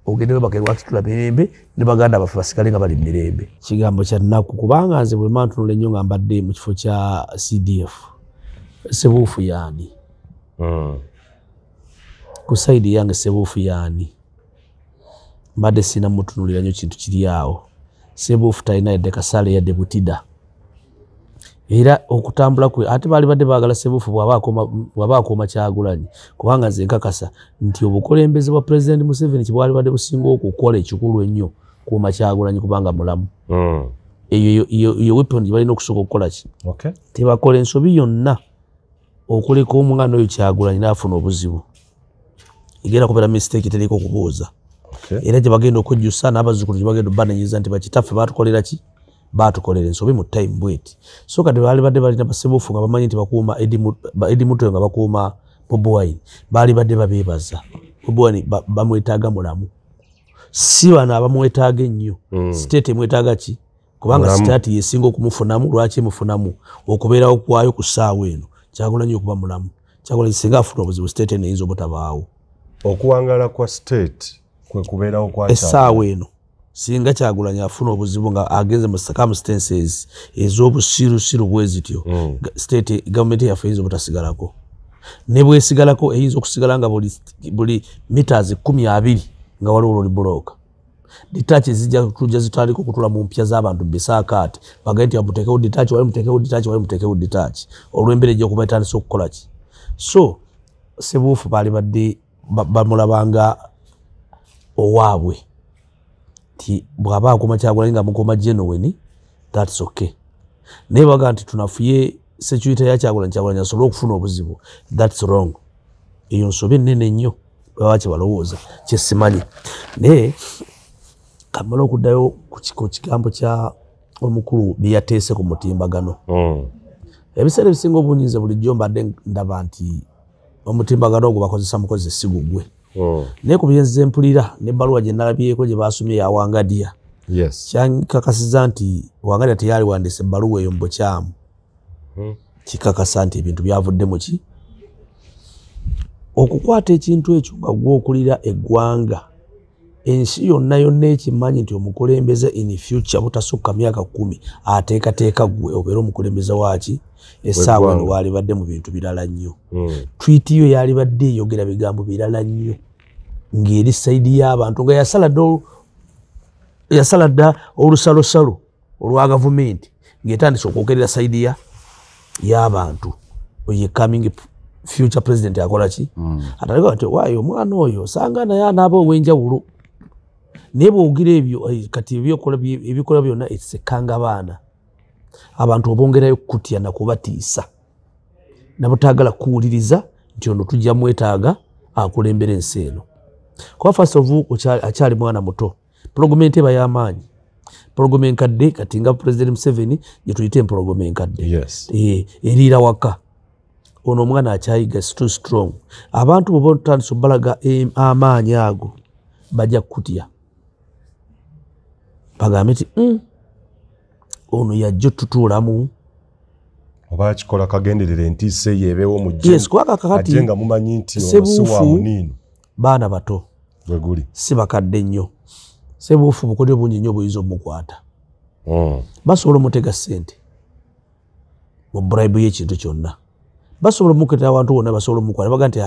S2: ogende bakerwakitula mirembe ne baganda baffe basigale nga bali mirembe kigambo kya nnaku kubanga nze bwe mantunula ennyo nga mbadde mu kifo kya CDF Ssebuufu yaani ku saidi yange Ssebuufu yaani mbadde sina mutunulira nnyo kintu kiri awo Ssebuufu talina yadde kasale yadde butida era okutambula kwe ate baali badde baagala Ssebuufu bw'aba akooma Kyagulanyi kubanga nze nkakasa nti obukulembeze bwa President Museveni kibwali badde businga okukola ekikulu ennyo kuuma Kyagulanyi kubanga mulamu eyo weapon gye balina okusooka okukola ki tebakola ensobi yonna okuleka omwana oyo Kyagulanyi n'afuna obuzibu egenda kubeera mistake teriko kubuuza era gye bagenda okujjusa n'abazzukulu gye bagenda obanenyeza nti bakitaffe baatukolera ki baatukolera ensobi mu time bweti so kati baali badde balina Bassebuufu nga bamanyi nti bakuuma Eddie Mutoyo nga bakuuma Bobi Wine baali badde babeebaza Bobi Wine bamwetaaga mulamu si bano abamwetaaga ennyo state emwetaaga ki kubanga state yesinga okumufunamu lwaki emufunamu okubeerawo kwayo ku ssaawa eno Kyagulanyi okuba mulamu Kyagulanyi singa afuna obuzibu state eno eyinza obutabaawo
S1: okuwangala kwa state kwe kubeerawo kwa
S2: essaawa eno singa Kyagulanyi afuna obuzibu nga agenze mu circumstances ez'obusirusiru bwe zityo state government yaffe eyinza obutasigalako ne bwesigalako eyinza okusigala nga buli meters 12 nga waliwo oli bulooka ditachi zijja kujja zitaliko kutula mu mpya z'abantu bisaakaati bagaye nti amuteekewo ditachi wali muteekewo ditachi olw'embere ejja okuba etandise okukola ki so Ssebuufu baali badde bamulabanga owaabwe ti bw'aba akoma Kyagulanyi nga mukoma genuine that's okay naye baga nti tunafuye security ya Kyagulanyi asobole okufuna obuzibu that's wrong eyo nsobi nnene nnyo baba kyebalowooza kyesimanyi naye kamala okuddayo ku kigambo kya omukulu byeyateese ku mutimbagano ebiseera ebisinga obunyize bulijjo mbadde ndaba nti omutimbagano ogwo bakozesa mukozi sigugwe naye ku byenze mpulira n'ebbaluwa gye nalabyeko gye baasomye ya Wangadya kyankakasiza nti Wangadya teyali wandiise ebbaluwa eyo mu bukyamu kikakasa nti ebintu byavudde mu ki okukwata ekintu ekyo nga gwokulira eggwanga ensi yonna yonna ekimanyi nti omukulembeze in future butasukka myaka 10 ateekateeka gwe obeera omukulembeze waaki essaawa eno waalibadde mu bintu birala nnyo twiti yo yaalibadde eyogera bigambo birala nnyo ng'eri sayidi y'abantu nga yasala dda olusalosalo olwa gavumenti ng'etandise okwogerera sayidi y'abantu ye coming future president akola ki ataleka nti waayo omwana oyo osanga naye anaaba ow'enjawulo naye bw'ogira ebyo kati ebikola byonna ekisekanga baana abantu obongerayo kutya nakubatiisa nabutaagala kuwuliriza nti ono tujja mwetaaga akulembera ensi eno kuba first of all akyali mwana muto pulogomenti eba y'amaanyi pulogoma enkadde kati nga President Museveni gye tuyite empologoma enkadde eriira waka ono omwana akyayiga too strong abantu bwe batandise obbalaga amaanyi ago bajja kutya bagambe nti ono yajja tutuulamu
S1: oba akikola kagenderera entiisa eyo ebeewo mu jjo ate nga mumanyi nti ono si wa muniino baana bato bwe guli si bakadde nnyo sebuufu bukodyo bungi nnyo buyinza omukwata basobola omutega ssente mu bribe y'ekintu kyonna basobola omuketera abantu bonna basobola omukwata baga nti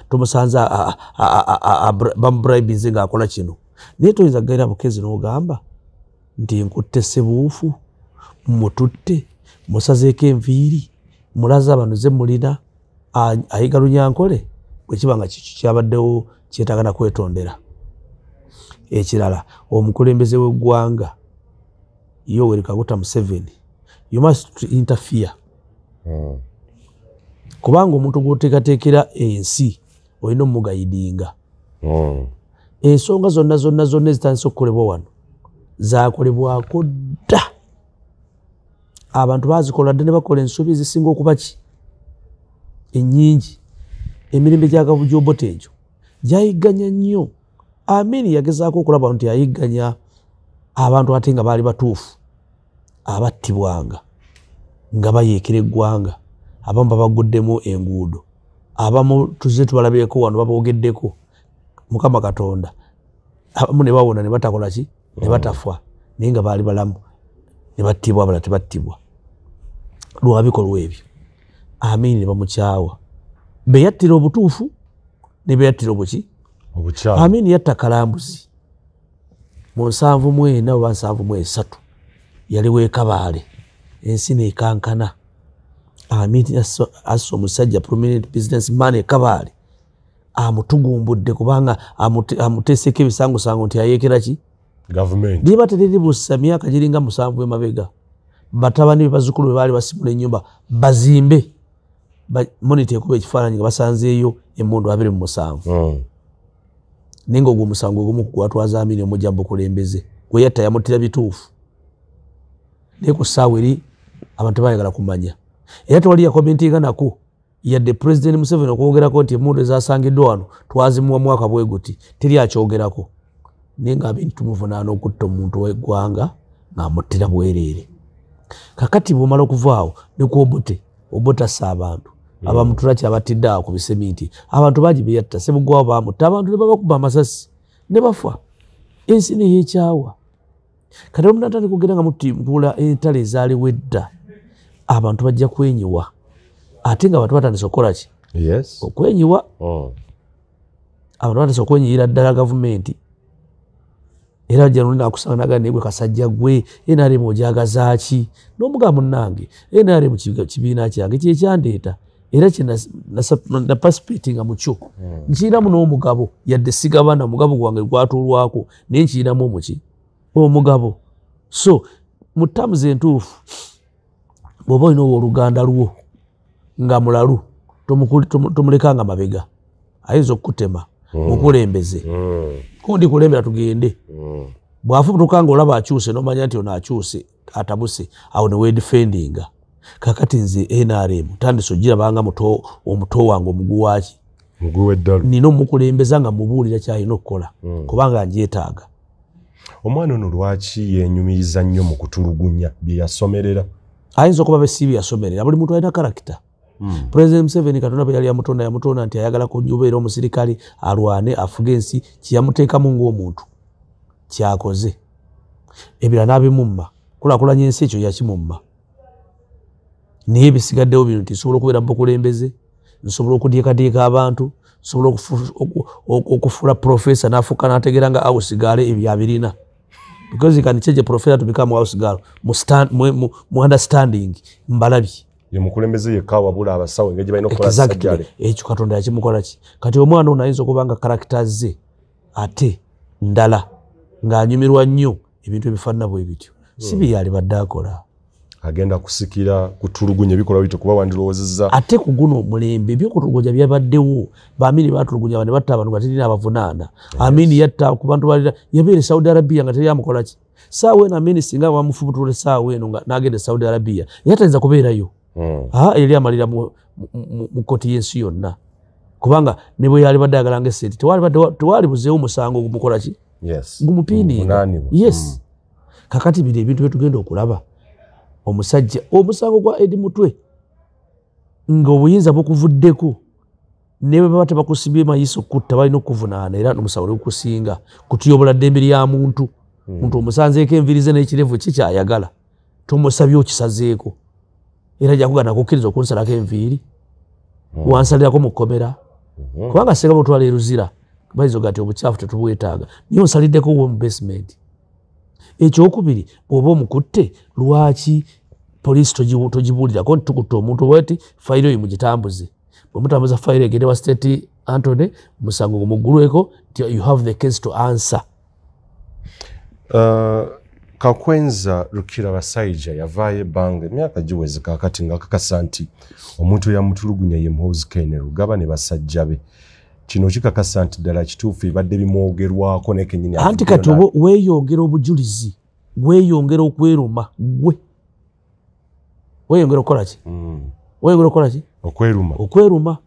S1: tumusanze bamubribinze ng'akola kino naye toyinza kugaira bukezi n'ogamba nti nkutte sebuufu mututte musazeeko enviiri mulaze abantu ze mulina ayiga Lunyankole bwe kiba nga kyabaddewo kyetaaga na kwetondera ekirala omukulembeze w'eggwanga Yoweri Kaguta Museveni you must interfere kubanga omuntu gw'oteekateekera ensi olina omugayidinga ensonga zonna ezitandise okukolebwa wano zaakolebwako dda abantu baazikola dda ne bakola ensobi ezisinga okuba ki ennyingi emirembe gy'Obote egyo gyayigganya nnyo Amin yagezaako okulaba nti ayigganya abantu ate nga baali batuufu abattibwanga nga bayeekera eggwanga abamu babaguddemu enguudo abamu tuzze tubalabyeko wano baboogeddeko Mukama Katonda abamu ne bawona ne batakola ki ne batafa naye nga baali balamu ne battibwa abala tebattibwa lwa bikolwa ebyo Amin ne bamukyawa be yattira obutuufu ne be yattira obuki Amin yatta Kalambuzi mu 74 oba 73 yali w'Ekabaale ensi n'ekankana Amin assa omusajja prominent businessman Ekabaale amutugumbudde kubanga amuteeseko ebisangosango nti ayeekera ki gavumenti liba teriri bussa myaka giringa 7 emabega batabani bazzukulu be baali basimula ennyumba bazimbe monita ekuba ekifaananyi nga basanzeeyo emmundu 27 naye nga ogwo omusango ogumu kugwatwaza Amin omujja bukulembeze gwe yatta yamuttira bituufu naye ku ssaawa eri abantu bayagala kumanya era tewali yakomentinga nako yadde President Museveni okwogerako nti emmundu ezasangiddwa wano twazimuwa mwaka bwe guti teri akyogerako naye nga Amin tumuvunaana okutta omuntu w'eggwanga ng'amuttira bwereere kakati bw'omala okuvaawo ne ku Obote assa abantu abamutula kyabattidde awo ku biseminti abantu bangi be yatta Ssebuggwawo bamutta abantu ne babakuba amasasi ne bafa ensi ne yeekyawa kati omunatandika okugenda nga mutimbula entalo ezaaliwo edda abantu bajja kwenyiwa ate nga abantu batandise okukola ki okwenyiwa abantu batandise okwenyiyira ddala gavumenti era bajja nolina akusanga naga naye gwe kasajja gwe NRM ojagaza ki n'omugambo nange NRM kibiina kyange kyekyandeeta era na participating mu kyo nkiyinamu n'omugabo yadde sigabana omugabo gwange gwatuulwako naye nkiyinamu omuki omugabo so mu terms entuufu bw'oba olina oluganda lwo nga mulalu tomulekanga mabega ayinza okukutema mukulembeze kundi kulembera tugende
S2: bwafubutuka ng'olaba akyuse n'omanya nti ono akyuse atabuse awo ne weedifendinga kakati nze NRM tandise ogirabanga omuto wange omuguu waki nina omukulembeza nga mubuulira kyalina okukola kubanga njeetaaga.
S1: Omwana ono lwaki yenyumiriza nnyo mu kutulugunya bye yasomerera?
S2: Ayinza okuba besiibi yasomerera, buli muntu alina karakita. President Museveni Katonda bwe yali yamutonda nti ayagala kubeera omusirikale alwane afuge ensi kyeyamuteekamu ng'omuntu kyakoze. Ebirala n'abimumma kulaakulanya ensi ekyo yakimumma. Naye bisigaddewo bino nti nsobola okubeera mu bukulembeze, nsobola okuteekateeka abantu, nsobola okufuula professor n'afuuka n'ategeera nga house girl ebyo abirina. Because you can change a professor to become a house girl mu understanding mbalabye.
S1: Ye mukulembeze yekka wabula abasawo engeri balina okukola sajjale.
S2: Ekyo Katonda yakimukola ki? Kati omwana ono ayinza okuba nga character ze ate ndala ng'anyumirwa nnyo ebintu ebifaanana bwe bityo. Si bye yalibadde akola.
S1: Agenda kusikira kutulugunya bikolwa bityo kuba wandirowoozezza. Ate
S2: ku guno omulembe ebyokutulugunya byabaddewo. Baamini baatulugunya bane batta abantu nga terina abavunaana. Amini yatta ku bantu balira yabeera Saudi Arabia nga teri amukola ki? Saawa eno Amini singa bamufubutula saawa eno n'agenda Saudi Arabia yatayinza kubeerayo. Yali amalira mu kkooti y'ensi yonna. Kubanga ne bwe yali badde ayagala ng'essente tewali buzeewo musango gumukola ki? Gumupiininga. Yes. Kakati bino ebintu bye tugenda okulaba. Omusajja omusango gwa Edi Mutwe ng'obuyinza bukuvuddeko ne bwe baba tebakusibye mayiso kutta balina okuvunaana era n'omusango gukusinga kutuyobola ddembe lya muntu. Muntu omusanzeeko enviiri ze n'ekirevu kikyayagala tomusabye okisazeeko era ajja kugana kukkiriza okunsalako enviiri wansalirako mu kkomera kubanga singa bwotwala eruzira bayizo gati obukyafu tetubwetaaga niyo onsaliddeko wo mu basement. Ekyokubiri bw'oba omukutte lwaki poliisi togibuulirako nti tukutte omuntu bweti fayiro oyo mugitambuze bwe mutambuza fayiro egende wa state Anthony musango gumuggulweko nti you have the case to answer.
S1: Kakwenza Rukira Basaija yavaayo ebbanga emyaka giweze kaakati ng'akakasa nti omuntu eyamutulugunya ye Muhoozi Kane Rugaba ne basajja be. Kino kikakasa nti ddala kituufu ebadde bimwogerwako naye kennyini
S2: anti kati oba weeyongera obujulizi weeyongera okweruma weeyongera okukola ki? Weeyongera okukola ki? Okweruma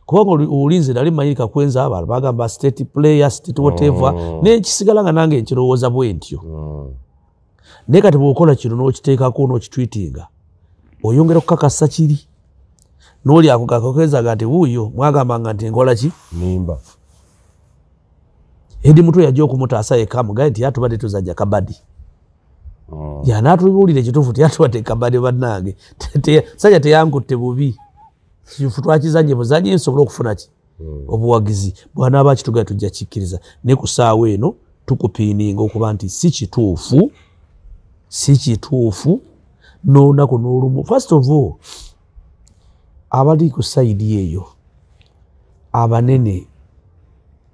S2: kubanga olinze nali mmanyi Kakwenza abantu bagamba state player state whatever n'ekisigala nga nange nkirowooza bwe ntyo. Naye kati bw'okola kino n'okiteekako n'okitwitinga oyongera okukakasa kiri n'oli ako Kakwenza nti wuuyo mwagambanga nti nkola ki?
S1: Nimba.
S2: Edi Mutwe yajja okumutaasa yekka amugaye nti yatubadde tuzajja kabadi. Y'anaatubuulira ekituufu nti yatubadde kabadi bannange. Sajja teyankutte bubi. Kifu twakizanye buzanye nsobola okufuna ki? Obuwagizi. Bw'anaaba akitugaye tujja kikkiriza. Ne ku ssaawa eno tukupiininga okuba nti si kituufu n'olunaku n'olumu. First of all, abali ku sayidi eyo abanene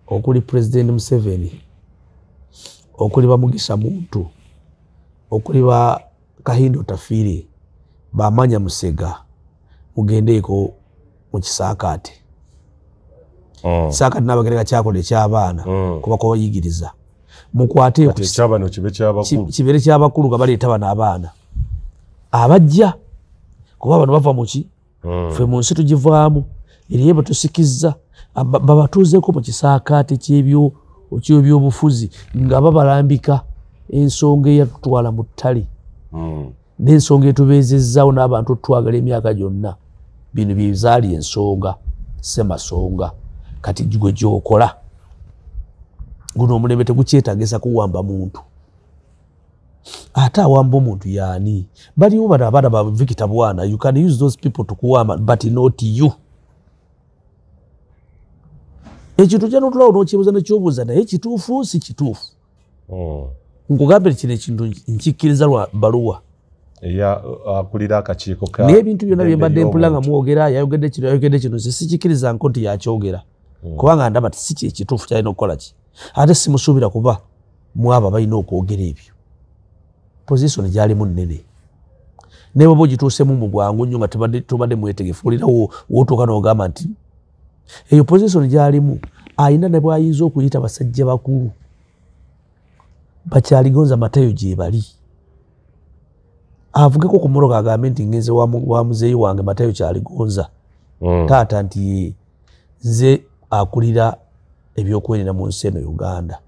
S2: okuli President Museveni okuli Bamugisa Muntu okuli ba Kahindo Tafiri Bamanya Musega mugendeeko mu kisaakaate. Kisaakaate n'abagereka kyakole ky'abaana kuba ko bayigiriza mukwate kibere ky'abakulu nga baleeta bano abaana abajja kuba bano bava mu ki? Ffe mu nsi tugivaamu eriye batusikizza babatuuzeeko mu kisaakaate ky'ebyobufuzi nga babalambika ensonga eyatutwala mu ttale n'ensonga etubeezezzaawo n'abantu otwagala emyaka gyonna. Bino byezaali ensonga semasonga kati gwe gyokola guno omulembe tegukyetaagisa kuwamba muntu. Ate awamba omuntu yaani? Baliwo bano abaana ba Victor Bwana. You can use those people to kuwamba but not you. Ekintu kyanotulawo n'okyebuuza nekyobuuza naye kituufu si kituufu. Nkugambire kino ekintu nkikkiriza lwa baluwa.
S1: Akulira akakiiko ka
S2: naye ebintu byonna bye mbadde mpula nga mwogera yayogedde kino sikikkiriza nko nti yakyogera kubanga ndaba si kyekituufu kyalina okukola ki. Ate simusuubira kuba mwaba balina okwogera ebyo. Position gyalimu nnene. Ne bwe gituusemu mu bwangu nnyo nga tubadde mwetegefu olirawo wootuuka n'ogamba nti eyo position gyalimu ayina ne bw'ayinza okuyita basajja bakulu bakyaligonza Matayo gye bali avugeko ku moroka agambe nti ngenze wa muzeeyi wange Matayo kyaligonza taata nti nze akulira ebyokwenera mu nsi eno Uganda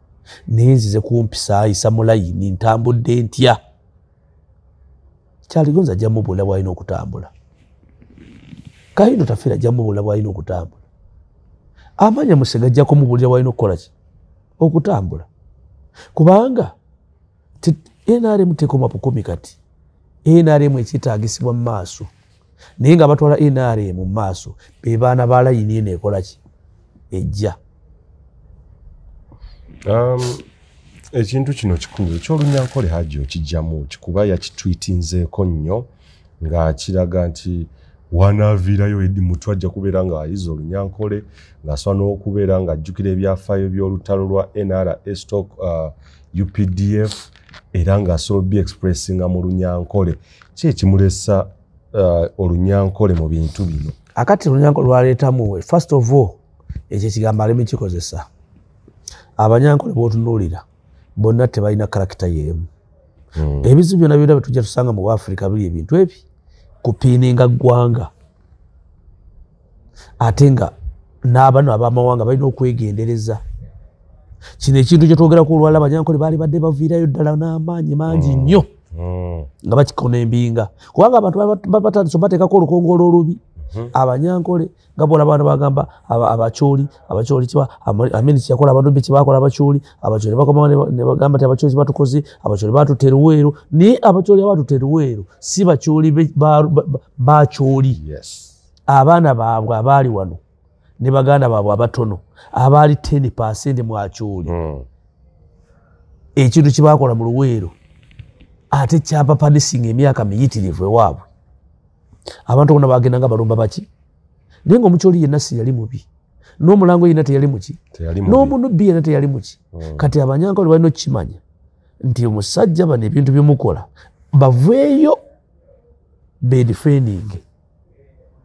S2: naye nzize kumpisa ayisa mu layini ntambudde ntya kyaligonza ajja mubuulira bw'alina okutambula Kahindo Tafiira ajja mubuulira bw'alina okutambula Amanya Musega ajja kumubuulira bw'alina okukola ki okutambula kubanga NRM tekoma bukumi kati NRM ekitaagisibwa mu maaso naye nga batwala NRM mu maaso be baana ba layini eno ekola ki ejja
S1: ekintu kino kikulu ekyolunyankole Hajji okijjamu kikuba yakitwitinzeeko nnyo nga kiraga nti wanaaviirayo Eddy Mutwe ajja kubeera nga ayiza olunyankole ng'asobola n'okubeera ng'ajjukira ebyafaayo by'olutalo lwa NRS UPDF era ng'asobola expressinga mu lunyankole ki ekimulesa olunyankole mu bintu bino
S2: akati olunyankole lwaleetamu first of all ekyo ekigambo aleme kikozesa abanyankole b'otunuulira bonna tebalina karakita y'emu ebizibu byonna byonna bye tujja tusanga mu Africa biri ebintu ebi kupiininga ggwanga ate nga n'abano ab'amawanga balina okwegendereza kino ekintu kye twogerako olwala abanyankole baali badde baviirayo ddala n'amaanyi mangi nnyo nga bakikona embinga kubanga abantu batandise bateekako olukongolo olubi abanyankole nga bola abaana bagamba abacyoli amini kyakola abantu be kyebakola abacyoli bakomawo ne bagamba ti abacyoli batukoze abacyoli batutte Luweero naye abacyoli abatutte Luweero si bacyoli bacyoli abaana baabwe abaali wano ne baganda baabwe abatono abaali 10% mu acyoli ekintu kyebakola mu Luweero ate kyapapanisinga emyaka miyitirivu ewaabwe abantu bonna bagenda nga balumba baki naye ng'omukyoli yenna si yali mubi n'omulango yenna teyali muki n'omunubbi yenna teyali muki kati abanyankole balina okukimanya nti omusajja bano ebintu byemukola baveeyo bedifendinge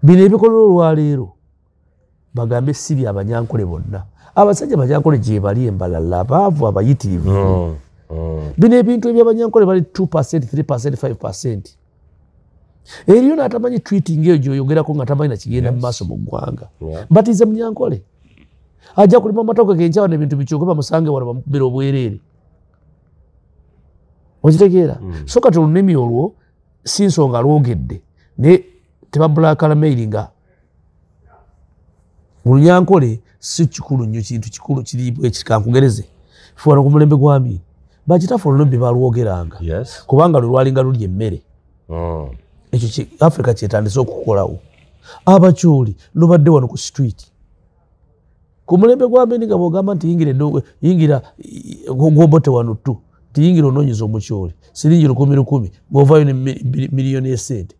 S2: bino ebikolera olwaleero bagambe si bya abanyankole bonna abasajja abanyankole gye bali embalala baavu abayitirivu bino ebintu ebyabanyankole bali 2% 3% 5%. Eriyo n'atamanyi tweeting eyo gy'oyogerako nga tamanyi na kigenda mu maaso mu ggwanga batize munyankole ajja kulima amatoke genkyawa n'ebintu bikyuke bamusange wano bamukubira obwereere okitegeera so kati olunimi olwo si nsonga lwogedde naye tebabulakala maili nga olunyankole si kikulu nnyo kintu kikulu kiri ekikankugereze fuwano ku mulembe gw'Amin bakitafu olunubbi balwogeranga kubanga lwe lwalinga luli emmere ekyo Africa kyetandise okukolawo abacyoli lubadde wano ku street ku mulembe gw'Amin nga bw'ogamba nti yingira gwobote wano tu tiyingira onoonyeza omucyoli siringi 10,000 ng'ovaayo ne miliyoni esente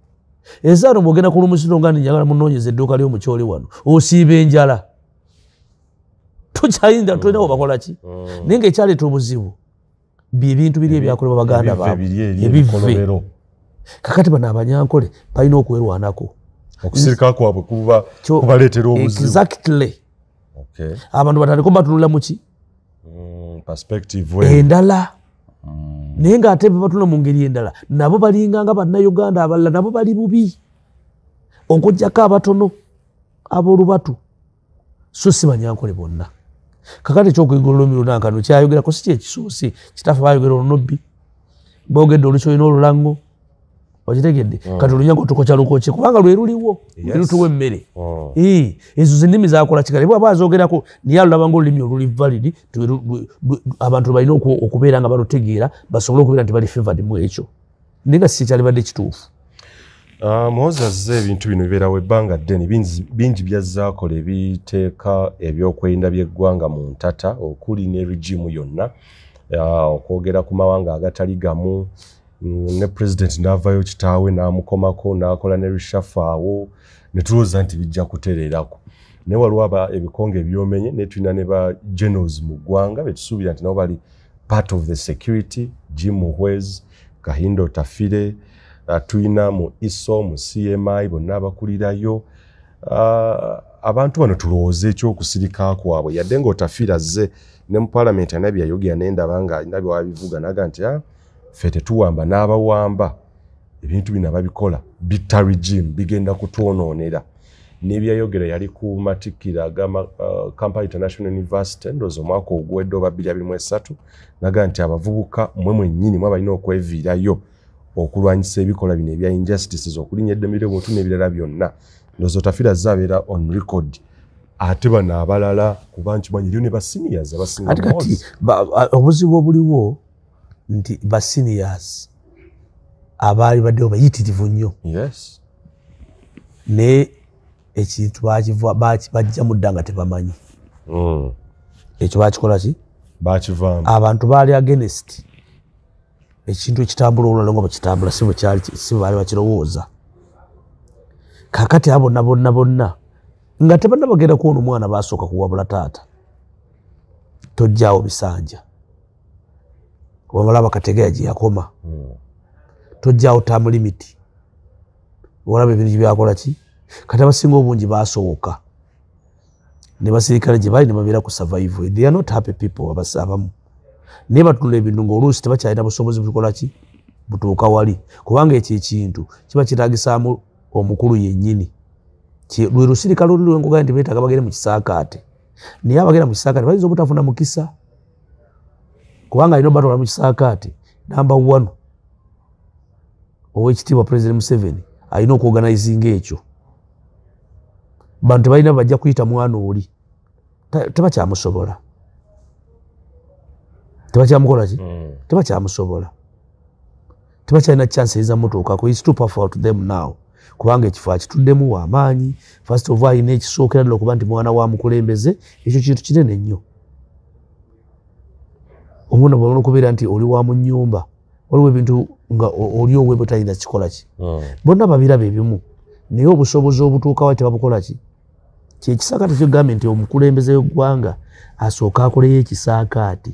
S2: ezaano bw'ogenda ku lumusiro nga njagala munoonyeza edduuka ly'omucyoli wano osiiba enjala tukyayinza tulinawo bakola ki naye ng'ekyaleeta obuzibu byebintu biri ebyakolebwa baganda baabwe ebivve kakati bano abanyankole balina okwerwanako
S1: okusirika kwabwe kubaleetera obuzibu
S2: exactly abantu batandika batunula muki endala naye ng'ate bebatuna mu ngeri endala nabo balinganga bannayuganda abalala nabo bali bubi okujjako abatono ab'olubatu so si banyankole bonna kakati ekyokwigolola omirunankano kyayogerako si kyekisuusi kitafe bayogera olunobbi boogedde olukyolina olulango okitegedde kati olunyango tukokya lukokye kubanga lwe luliwo lutuwa emmere ezo zennimi zakola kikale bwaba azogerako naye alulaba ng'olulimi oluli valid abantu balina okubeera nga balutegeera basobole okubeera nti bali favored mu ekyo naye nga si kyalibadde kituufu
S1: muhozi azze ebintu bino bibeerawo ebbanga ddene bingi byazaakola ebiteeka ebyokwerinda by'eggwanga mu ntata okuli ne regimu yonna okwogera ku mawanga agatali gamu ne president n'avaayo kitaawe n'amukomako n'akola ne reshuffle awo ne tulowooza nti bijja kutereerako naye waliwo ebikonge ebyomenye ne tulina ne ba generals mu ggwanga betusuubira nti nabo bali part of the security Jim Muhwezi Kahindo Tafire tulina mu ISO mu CMI bonna abakulirayo abantu bano tulowooza ekyokusirika kwabwe yadde ng'otafiira ze ne mu parliament anabbi yayogera n'endaba nga nabbi wabivuga naga nti ffe tetuwamba n'abawamba ebintu bino babikola bitta regime bigenda kutwonoonera n'ebyayogera yali ku matikkira agama Kampala International University ndowooza omwaka oguwedde oba 2023 naga nti abavubuka mmwe mwennyini mwe balina okweviirayo okulwanyisa ebikola bino ebya injustices okulinnya eddembe ly'obuntu n'ebirala byonna ndowooza otafiira zaabeera on record ate bano abalala kuba nti manyi ne ba seniors abasinga
S2: ate kati obuzibu obuliwo nti ba seniors abaali baddewo bayitirivu nnyo
S1: yes
S2: ne ekintu bajja mudda nga tebamanyi ekyo bakikola ki
S1: bakivaamu
S2: abantu baali against ekintu ekitambula olulala nga bakitambula si baali bakirowooza kakati abo bonna nga tebanna bagenda kuwona omwana basooka kuwabula taata tojjaawo bisanja wamala bakategeya gye yakoma tojjaawo term limit olaba ebintu gye byakola ki kati abasinga obungi basowoka ne basirikale gye bali ne babeera ku survival they are not happy people abamu naye batunula ebintu ng'oluusi tebakyalina busobozi bukola ki butuuka wali kubanga ekyo ekintu kiba kitaagisaamu omukulu yennyini lwe lusirikale oluli lwengoga nti beetaaga bagende mu kisaakaate naye abagenda mu kisaakaate bayinza obutafuna mukisa kubanga alina obatola mu kisaakaate number 1 ow'ekitiibwa President Museveni alina okuorganizinga ekyo bantu tebalina bajja kuyita mwana oli tebakyamusobola tebakyamukola ki tebakyamusobola tebakyalina chance eyiza mutuukako is too powerful to them now kubanga ekifo akituddemu w'amaanyi first of all alina ekisookera ddala okuba nti mwana wa mukulembeze ekyo kintu kinene nnyo omwana bwalina okubeera nti oli wa mu nnyumba waliwo ebintu nga oli owe butalina kikola ki bonna babiraba ebimu naye obusobozi obutuukawo tebabukola ki kyekisaakaate kyogambye nti omukulembeze w'eggwanga asooka akoleyo ekisaakaate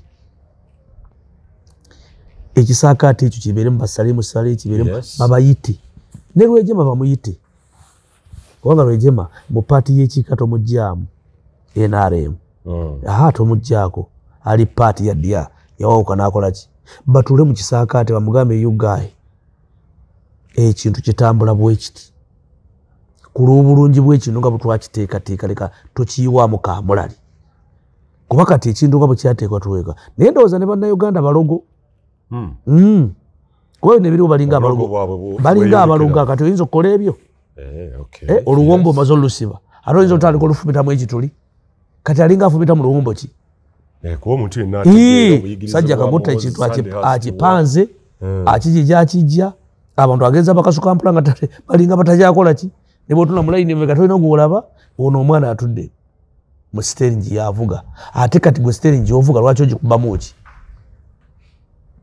S2: ekisaakaate ekyo kibeeremu basale kibeeremu babayite ne Lwejema bamuyite kubanga Lwejema mu paati y'ekikato mujjaamu NRM tomujjaako ali paati ya dya yawawuka n'akola ki batuule mu kisaakaate bamugambe you guy ekintu kitambula bwe kiti ku lw'obulungi bw'ekintu nga bwetwakiteekateeka leka tokiyiwaamu kaamulali kuba kati ekintu nga bwe kyateekwa tuweeka naye ndowooza ne bannayuganda balogo kuba bino ebiriwo balinga abalogo kati oyinza okukola ebyo oluwombo omaze olusiba ate oyinza otandika olufumitamu ekituli kati alinga afumita mu luwombo ki sajja kagutta ekintu akipanze akijja akijja abantu agenza bakasuka mpula nga balinga batajakola ki ne bwotuna mulayini nga tolina gwolaba ono omwana atudde mu steringi yavuga ate kati gwe steringi ovuga lwaki ogikubamu ki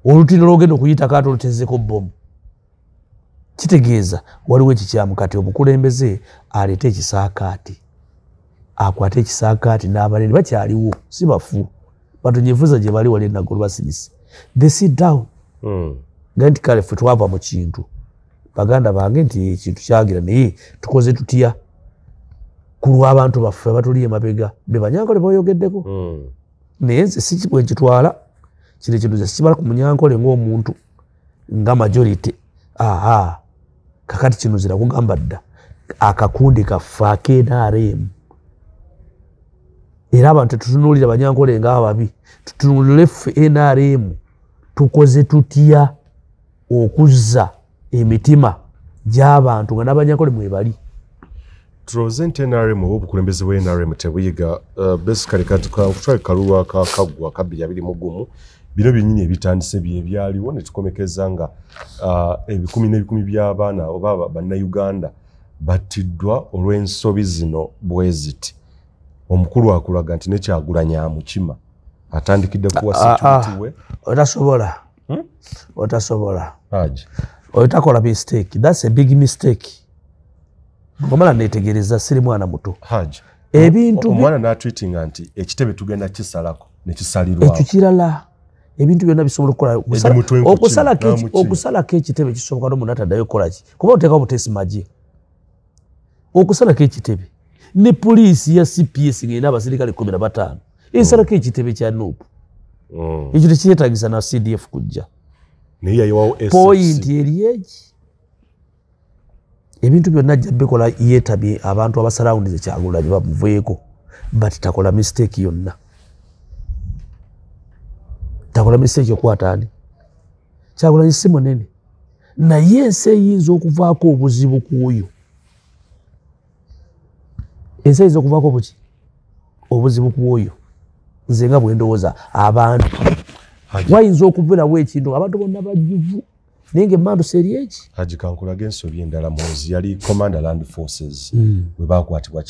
S2: olutindo lwogenda okuyitako ate olutezeeko bomu kitegeeza waliwo ekikyamu kati omukulembeze aleete ekisaakaati akwate ekisaakaati n'abalere bakyaliwo si bafu batonyevuza gye bali wali enagolo basigisi they sit down nga nti kale ffe twava mu kintu baganda bange nti ekintu kyagira naye tukoze tutya ku lw'abantu baffe abatuli emabega be Banyankole bayogeddeko naye nze si bwe nkitwala kino ekintu sikibala ku Munyankole ng'omuntu nga majority kakati kino zira kugamba dda akakundi kaffe ak'NRM era abantu tetutunuulira Banyankole ng'ababi tutunuulire ffe NRM tukoze tutya okuzza emitima gy'abantu nga n'Abanyankole mwebali
S1: tulowooza nti NRM oba obukulembeze bwa NRM tebuyiga basically kati kutwale kalulu akaggwa ka 2021 bino byennyini ebitandise byaliwo ne tukomekeza nga ebikumi n'ebikumi by'abaana oba bannayuganda battiddwa olw'ensobi zino bwe ziti omukulu akulaga nti nekyagulanya amukima atandikidde kuwa security we otasobola otakola mistake that's a big mistake ngomala netegereza siri mwana muto ebintu omwana n'atweetinga nti ekitebe tugenda kisalako nekisalirwawo
S2: ekyo kirala ebintu byonna bisobola okusalako ekitebe kisoboka n'omuntu ataddayo kukola ki kuba oteekawo butesi magye okusalako ekitebe ne poliisi ya CPS ng'erina abasirikale 15 ensalako ekitebe kya Nuupu ekyo tekyetagisa na CDF kujja point eri egi ebintu byonna ajja bikola yeetabye abantu abasarawundize Kyagulanyi bamuveeko but takola mistake yonna takola mistake yokwata ani Kyagulanyi si munene naye ensi eyinza okuvaako obuzibu kuoyo ensi eyinza okuvaako buki obuzibu kuoyo nze nga bwe ndowooza abantu wayinza okubeerawo ekintu abantu bonna bajivu naye ng'emmando seri eki
S1: Haji Kankulaga ensobi endala muzi yali Commander Land Forces we bakwatibwa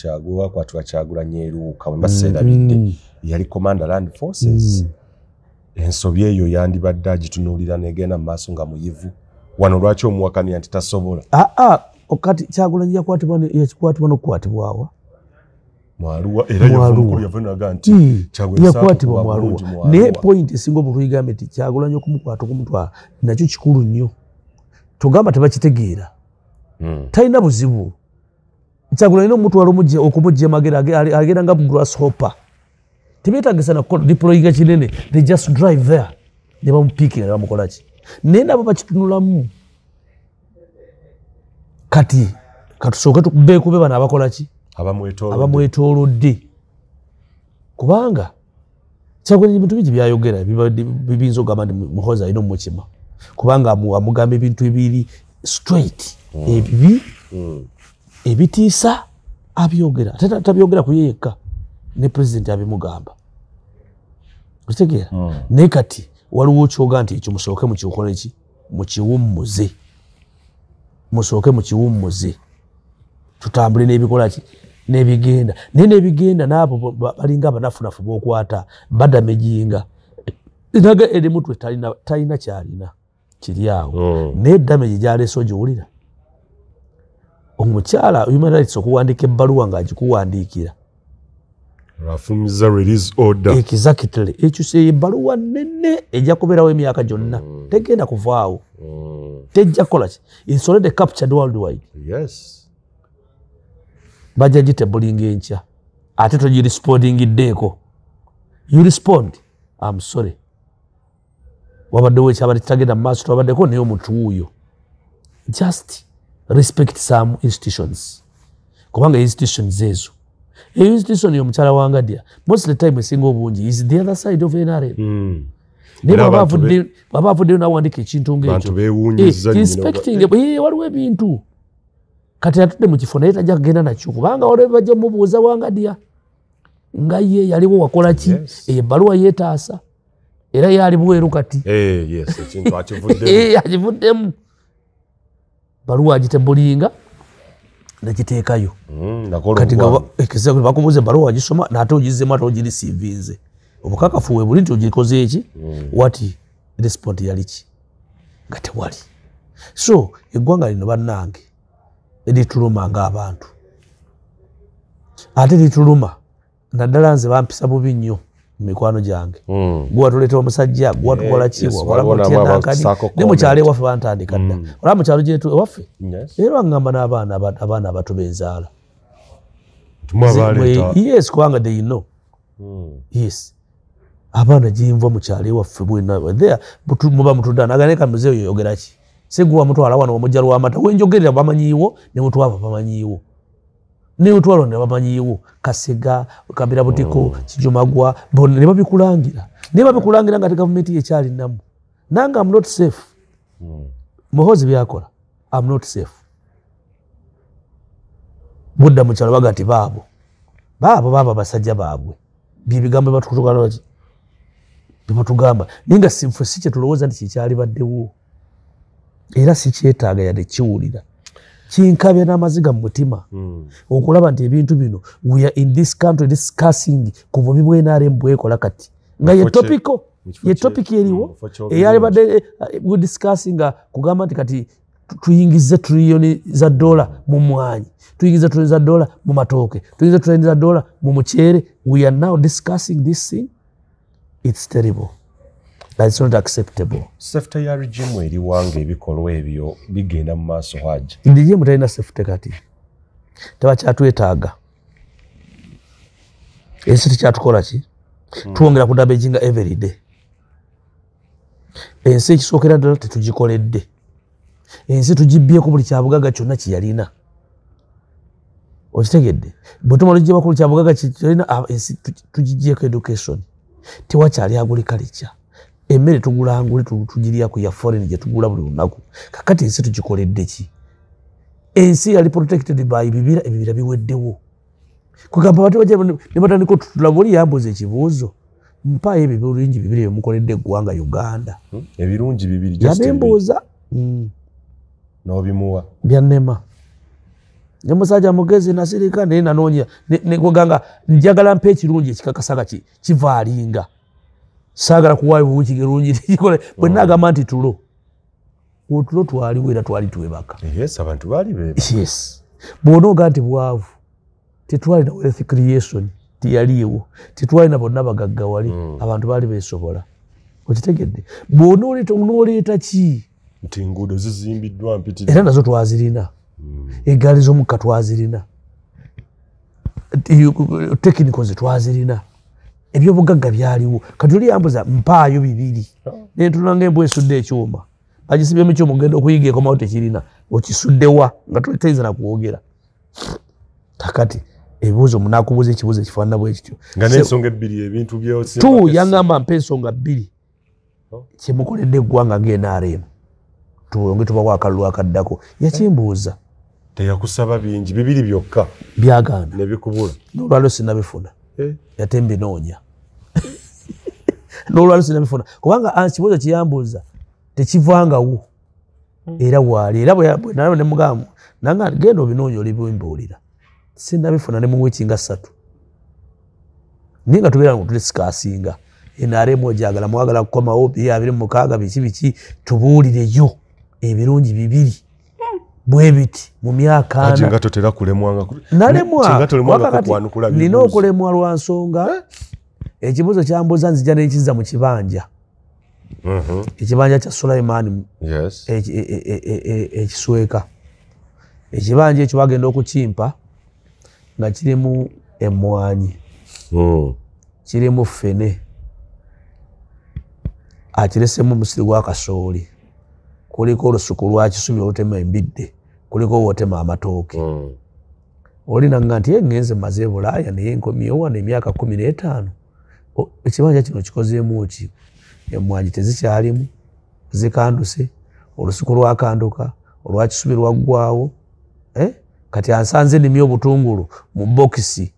S1: Kyagulanyi eruuka we baseerabidde yali Commander Land Forces ensobi eyo yandibadde agitunuulira negenda mu maaso nga muyivu wano lwaki omuwakanya nti tasobola
S2: okati Kyagulanyi yakwatibwa n'okukwatibwawa
S1: Mwaluwa era yavumukulu yavunaga nti
S2: yakwatibwa Mwaluwa naye point esinga obutuyigambye nti Kyagulanyi okumukwata okumutwala nakyo kikulu nnyo tugamba tebakitegeera talina buzibu Kyagulanyi n'omutwala okumujja emagera agenda nga grasshopper tebeetagisa nakukola deployinga kinene they just drive there ne bamupiikinga ne bamukola ki naye nabo bakitunulamu kati katusooke tubeekube bano abakola ki abamwetoolodde kubanga Kyagulanyi ebintu bingi byayogera bibinza okugamba nti muhozi alina omukima kubanga amugamba ebintu ebiri straight ebibi ebitiisa abyogera ate tabyogera ku ye yekka ne president abimugamba okitegeera naye kati waliwo kyoga nti ekyo musooke mukikole ki mukiwummuze musooke mukiwummuze tutambule n'ebikola ki n'ebigenda naye n'ebigenda n'abo balinga abanafunafu b'okwata badamejinga naga eri mutwe talina kyalina kiri awo naye damage gyaleese ogiwulira omukyala human rights okuwandiika ebbaluwa ng'agikuwandiikira
S1: afumiza release order
S2: exactly ekyo ebbaluwa nnene ejja kubeerawo emyaka gyonna tegenda kuvaawo tejja kukola ki it's already captured worldwide bajja gitebulinga enkya ate togirespondingiddeeko you respond I'm sorry wabaddewo ekyabadde kitagenda mu maaso twabaddeko naye omuntu wuuyo just respect some institutions kubanga institutions ezo institution y'omukyala wa Ngadia most of the time esinga obungi is the other side of NRM naye baba avuddeyo n'awandika ekintu ng'ekyo inspecting waliwo ebintu kati atudde mu kifo naye tajja kugenda nakyo kubanga waliwo bajja mubuuza wa Ngadia nga ye yaliwo wakola ki ebbaluwa yeetaasa era yali bweru kati akivuddemu baluwa agitebulinga nakiteekayo kati bakubuuza ebbaluwa agisoma naate ogizzemu ate ogirisiivinze obukakafu we buli nti ogikoze eki wati respond yali ki nga tewali so eggwanga lino bannange lituluma ng'abantu ate lituluma naddala nze bampisa bubi nnyo mu mikwano gyange gwe watuleeta omusajja gwe watukola ki walamutyanankani ne mukyalo ewaffe bantandika dda olaba mukyalo gyetu ewaffe era waŋŋamba n'abaana abato benzaala yes kubanga they know yes abaana gyinva mukyalo ewaffe bwena muba mutudda naganeka muzeeyo yoyogera ki seguwa mutwala wano omujja lw'amata wenjogerera bamanyiiwo ne mutwava bamanyiiwo ne mutwalo ne bamanyiiwo Kasega Kabira Butiko Kijumagwa ne babikulangira nga gavumenti yekyalinamu nange I'm not safe Muhozi byakola I'm not safe budda mukyalo baga nti baabo basajja baabwe byebigambo batukutukala ki bibatugamba ninga simfe si kye tulowooza nti kikyali baddewo era si kyetaaga yadde kiwulira kinkabya n'amaziga mu mutima okulaba nti ebintu bino we are in this country discussing ku bubi bw'NRM bwekola kati nga ye topic eriwo eyali badde we discussing kugamba nti kati tuyingize trillioni za dola mu mwanyi tuyingize trillioni za dola mu matooke tuyingize trillioni za dola mu muceere we are now discussing this thing it's terrible. That's not acceptable.
S1: Safety ya regime eri wange ebikolwa ebyo bigenda mu maaso haji.
S2: Ndije mutalina safety kati. Tebakyatwetaaga. ensi tekyatukola ki twongera kudabejinga everyday ensi ekisookera ddala tetugikoledde ensi tugibbyeko buli kyabugaga kyonna kyeyalina okitegedde bwe tumala ogibba ku kyabugaga kyeyalina ensi tugiggyeko education tewakyali agriculture emmere tugula nguli tugiryaku ya foreign gye tugula buli lunaku kakati ensi tugikoledde ki ensi yali protected by ebibira biweddewo kugamba bati bajja ne batandika otutulaba oli yambuza ekibuuzo mpaayo ebyo birungi bibiri byemukoledde eggwanga Uganda
S1: ebirungi bibiri
S2: yabembuuza
S1: n'obimuwa
S2: byannema ne musajja mugezi nasirika naye nanoonya nekuganga njagala mpa ekirungi ekikakasa kivaalinga saagala kuwaayo buwuki kirungi tekikole bwe naagamba nti tulo otulo twaliwo era twali twebaka
S1: yes abantu baali beba
S2: yes bw'onooga nti bwavu tetwali na wealth creation tiyaliiwo tetwali na bonna bagaggawali abantu baali beesobola okitegedde bw'onooleeta ki
S1: nti enguudo zizimbiddwa mpitirivu
S2: era nazo twazirina eggaali z'omukka twazirina technicals twazirina ebyobugagga byaliwo kati oli yambuza mpaayo bibiri nentunanga embwa esudde ekyuma bagisibyemu kyuma ogenda okuyiga ekomawo tekirina okisuddewa nga tolitaiza nakwogera kakati ebibuuzo munakubuuza ekibuuzo ekifaanana bwe kityo
S1: nga n'ensonga ebbiri ebintu byose
S2: yaŋŋamba mpa ensonga bbiri kyemukoledde eggwanga ng'NRM tuwonge tubako akalulu akaddako yakimbuuza
S1: teyakusaba bingi bibiri byokka
S2: byagaana
S1: nebikubula
S2: n'olwalo sinabifuna yate mbinoonya n'olwalo sinabifuna kubanga kibuuzo kiyambuuza tekivangawo era waali era bwe nalaba ne mugamu nanga genda obinoonya olibimbuulira sinabifuna ne mu wiiki nga 3 naye nga tubeera tuli sikaasinga NRM ojagala mwagala kukomawo 26 biki tubuulireyo ebirungi bibiri bwe biti mu myaka ana
S1: nga totera kulemwanga
S2: nalemwa nina okulemwa lwa nsonga ekibuuzo kyambuuza nzija n'ekizza mu kibanja ekibanja kya Sulaiman ekisweka ekibanja ekyo bagenda okukimpa nga kirimu emmwanyi kirimu ffene akiresemu omusiri gwa kasooli kuliko olusuku lwakisubi olutema embidde kuliko wotema amatooke olinanga nti ngenze maze Bulaaya naye nkomyewo wano emyaka 15 ekibanja kino kikozeemu ki emmwanyi tezikyalimu zikanduse olusuku lwakanduka olwakisubi lwaggwawo kati ansanze nnimye obutungulu mu bokisi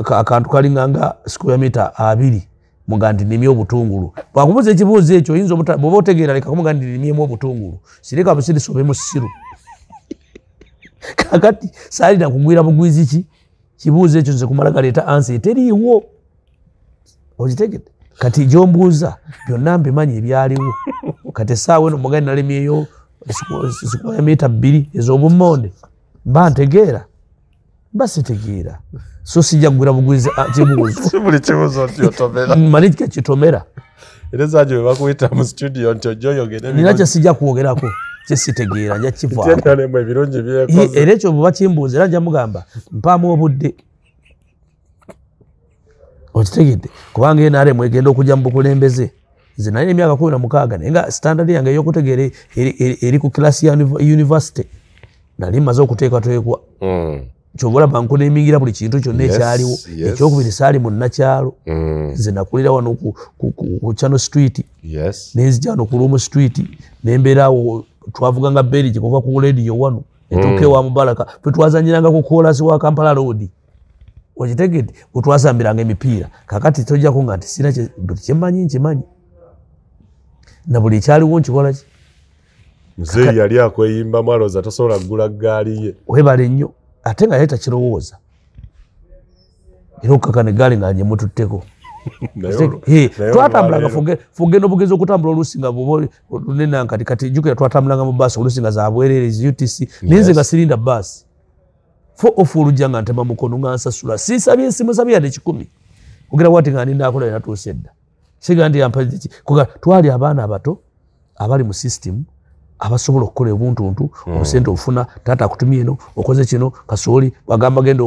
S2: akantu kalinganga square meter 2 muga nti nnimye obutungulu bwakubuuza ekibuuzo ekyo oyinza bw'oba otegeera leka kumuga nti nnimyemu obutungulu sireka busirisobemu siru kakati saalina kugwira bugwizi ki kibuuzo ekyo nze kumala galeeta ansi eteriiwo okitegedde kati gyombuuza byonna mbimanyi ebyaliwo kati essaawa eno mugani nalemyeyo square meter 2 ez'obummonde mba ntegeera mba sitegeera so sijja kugwira bugwizi kibuuzo
S1: buli kibuuzo nti otomera
S2: mani kitomera
S1: era zajo bwe bakuyita mu studio nti ojja oyogere
S2: nina kyesijja kwogerako kyesitegeera nja kivaamu
S1: ebirungi byekoze
S2: era ekyo bwe bakimbuuza era nja mugamba mpaamu obudde okitegedde kubanga NRM egenda okujja mu bukulembeze nze nalina emyaka 16 naye nga standard yange ey'okutegeera eri ku kilasi ya university nali maze okuteekwateekwa kyova olaba nkuneemingira buli kintu kyonna ekyaliwo ekyokubiri saali munnakyalo nze nakulira wano ku Channel Street nenzija wano ku Room Street nembeerawo twavuganga Berigi kuva ku radio wano etuuka ewa Mubaraka ffe twazanyiranga ku koolasi wa Kampala Road okitegedde bwe twasambiranga emipiira kakati tojjako nga nti sina buli kyemmanyi nkimanyi na buli ekyaliwo nkikola ki
S1: muzeeyi yali akweyimbamu alowooza tasobola kugula ggaali ye
S2: webale nnyo ate nga yali takirowooza era okukaka ne gaali nga njemututteko twatambulanga fugenda obugezi okutambula oluusi nga lunena kati jjukira twatambulanga mu baasi oluusi nga zabwerere UTC naye nze nga sirinda baasi fo ofu olujja nga ntema mukono nga nsasula sinsabye ensimu sabye yadde 10 kugira wati nga ninaakola yanatuuse dda siga ndi yampaziki kuga twali abaana abato abali mu system abasobola okukola obuntuntu obusente obufuna taata akutumye eno okoze kino kasooli bagamba genda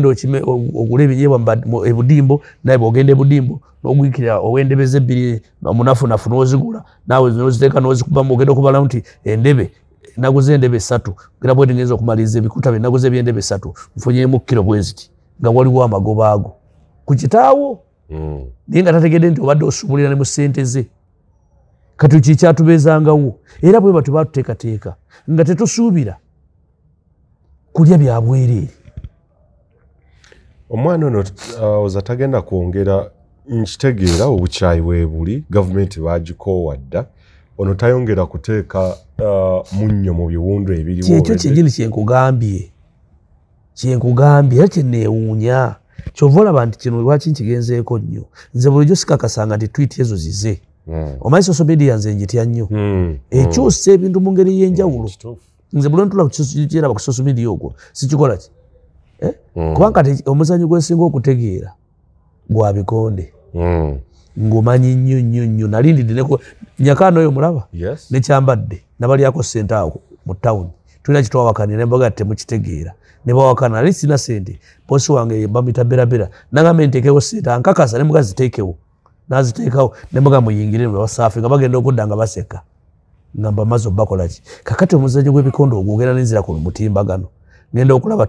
S2: okime ogula ebinyeebwa ebudimbo naye bwogenda ebudimbo n'ogwikira ow'endebe ebbiri munafunafu n'ozigula naawe n'oziteeka n'ozikubamu ogenda okubalamu nti endebe naguze endebe 3 era bwe ngenza okumaliriza ebikuta bye naguze ebyendebe 3 nfunyemu kilo bwe ziti nga waliwo amagoba ago ku kitaawo naye nga tategedde nti obadde osuubulira ne mu ssente ze kati kikyatubeezangawo era bwe batyo baatuteekateeka nga tetusuubira kulya bya bwereere.
S1: Omwana ono oza tagenda kwongera nkitegeera obukyayi weebuli gavumenti baagikoowadda ono tayongera kuteeka munnyo mu biwundu ebiriwo.
S2: Kyekyo kyennyini kyenkugambye era kyenneewuunya kyova olaba nti kino lwaki nkigenzeeko nnyo nze bulijjo sikakasanga nti twiti ezo zize. Omanyi social media nze njitya nnyo ekyusa ebintu mu ngeri y'enjawulo. Nze buli ntula kiraba ku social media okwo sikikola ki kubanga kati omuzannyo gwesinga okutegeera gwa bikonde ng'omanyi nnyo nalindidde nyakaano oyo mulaba nekyambadde nabalyako ssente awo mu tawuni tulina kitwawakanira ne mbaga temukitegeera ne bawakana ali sina ssente bosi wange bamuyita berabera nagambe nteekewo ssente ankakasa ne mugazi ziteekewo naziteekawo ne mbaga muyingire ne basaafi nga bagenda okudda nga baseka ngamba maze bakola ki kakati omuzannyo gw'ebikondo ogwo ogenda n'enzira ku mutimbagano ngenda okulaba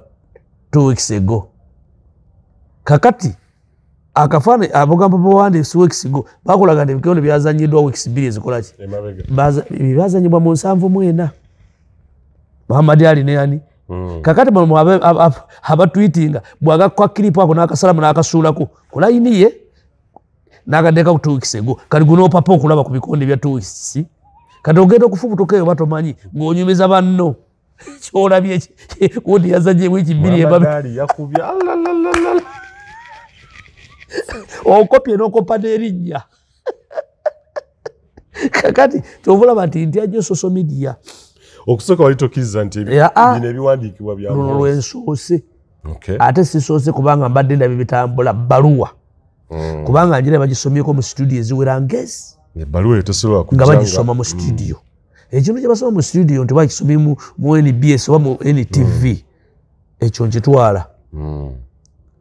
S2: 2 weeks ago kakati akafaane abogamba bawandiise weeks ago bakolaga nti ebikondo byazanyiddwa weeks 2 ezikola ki byazanyibwa mu 7-4 Muhammad Ali ne ani kakati mu abatwitinga bwagakwa kilipo ako n'akasalamu n'akasuulako kulayiniye n'akadeeka ku 2 weeks ago kali guno papa okulaba ku bikonde bya 2 weeks kati ogenda okufubutuka eyo batomanyi ng'onyumiza banno kyolabye kundi yazanye wiki 2
S1: yakubya
S2: okopye n'okopa n'erinnya kakati kyovulaba nti ntyajo social media
S1: okusooka wali tokkiriza nti bino ebiwandiikibwa bya
S2: luno lwensoose ate sisoose kubanga mbadde ndabye bitambula baluwa kubanga njira bagisomyeko mu studio eziwera ngezi nga bagisoma mu studio ekintu kye basoma mu studio nti bakisomye mu NBS oba mu NTV ekyo nkitwala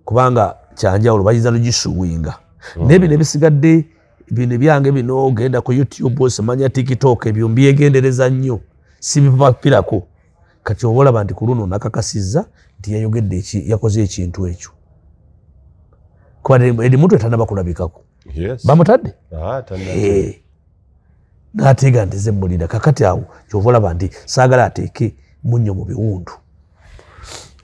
S2: kubanga kyanjawulo bayiza nogisuwinga naye bino ebisigadde bino byange bino ogenda ku YouTube osemanya TikTok ebyo mbyegendereza nnyo sibipapirako kati oba olaba nti ku luno nakakasizza nti yayogedde yakoze ekintu ekyo kuba eri muntu etanaba kulabikako bamutadde n'ateega nti ze mulina kakati awo kyova olaba nti saagala ateeke munnyo mu biwundu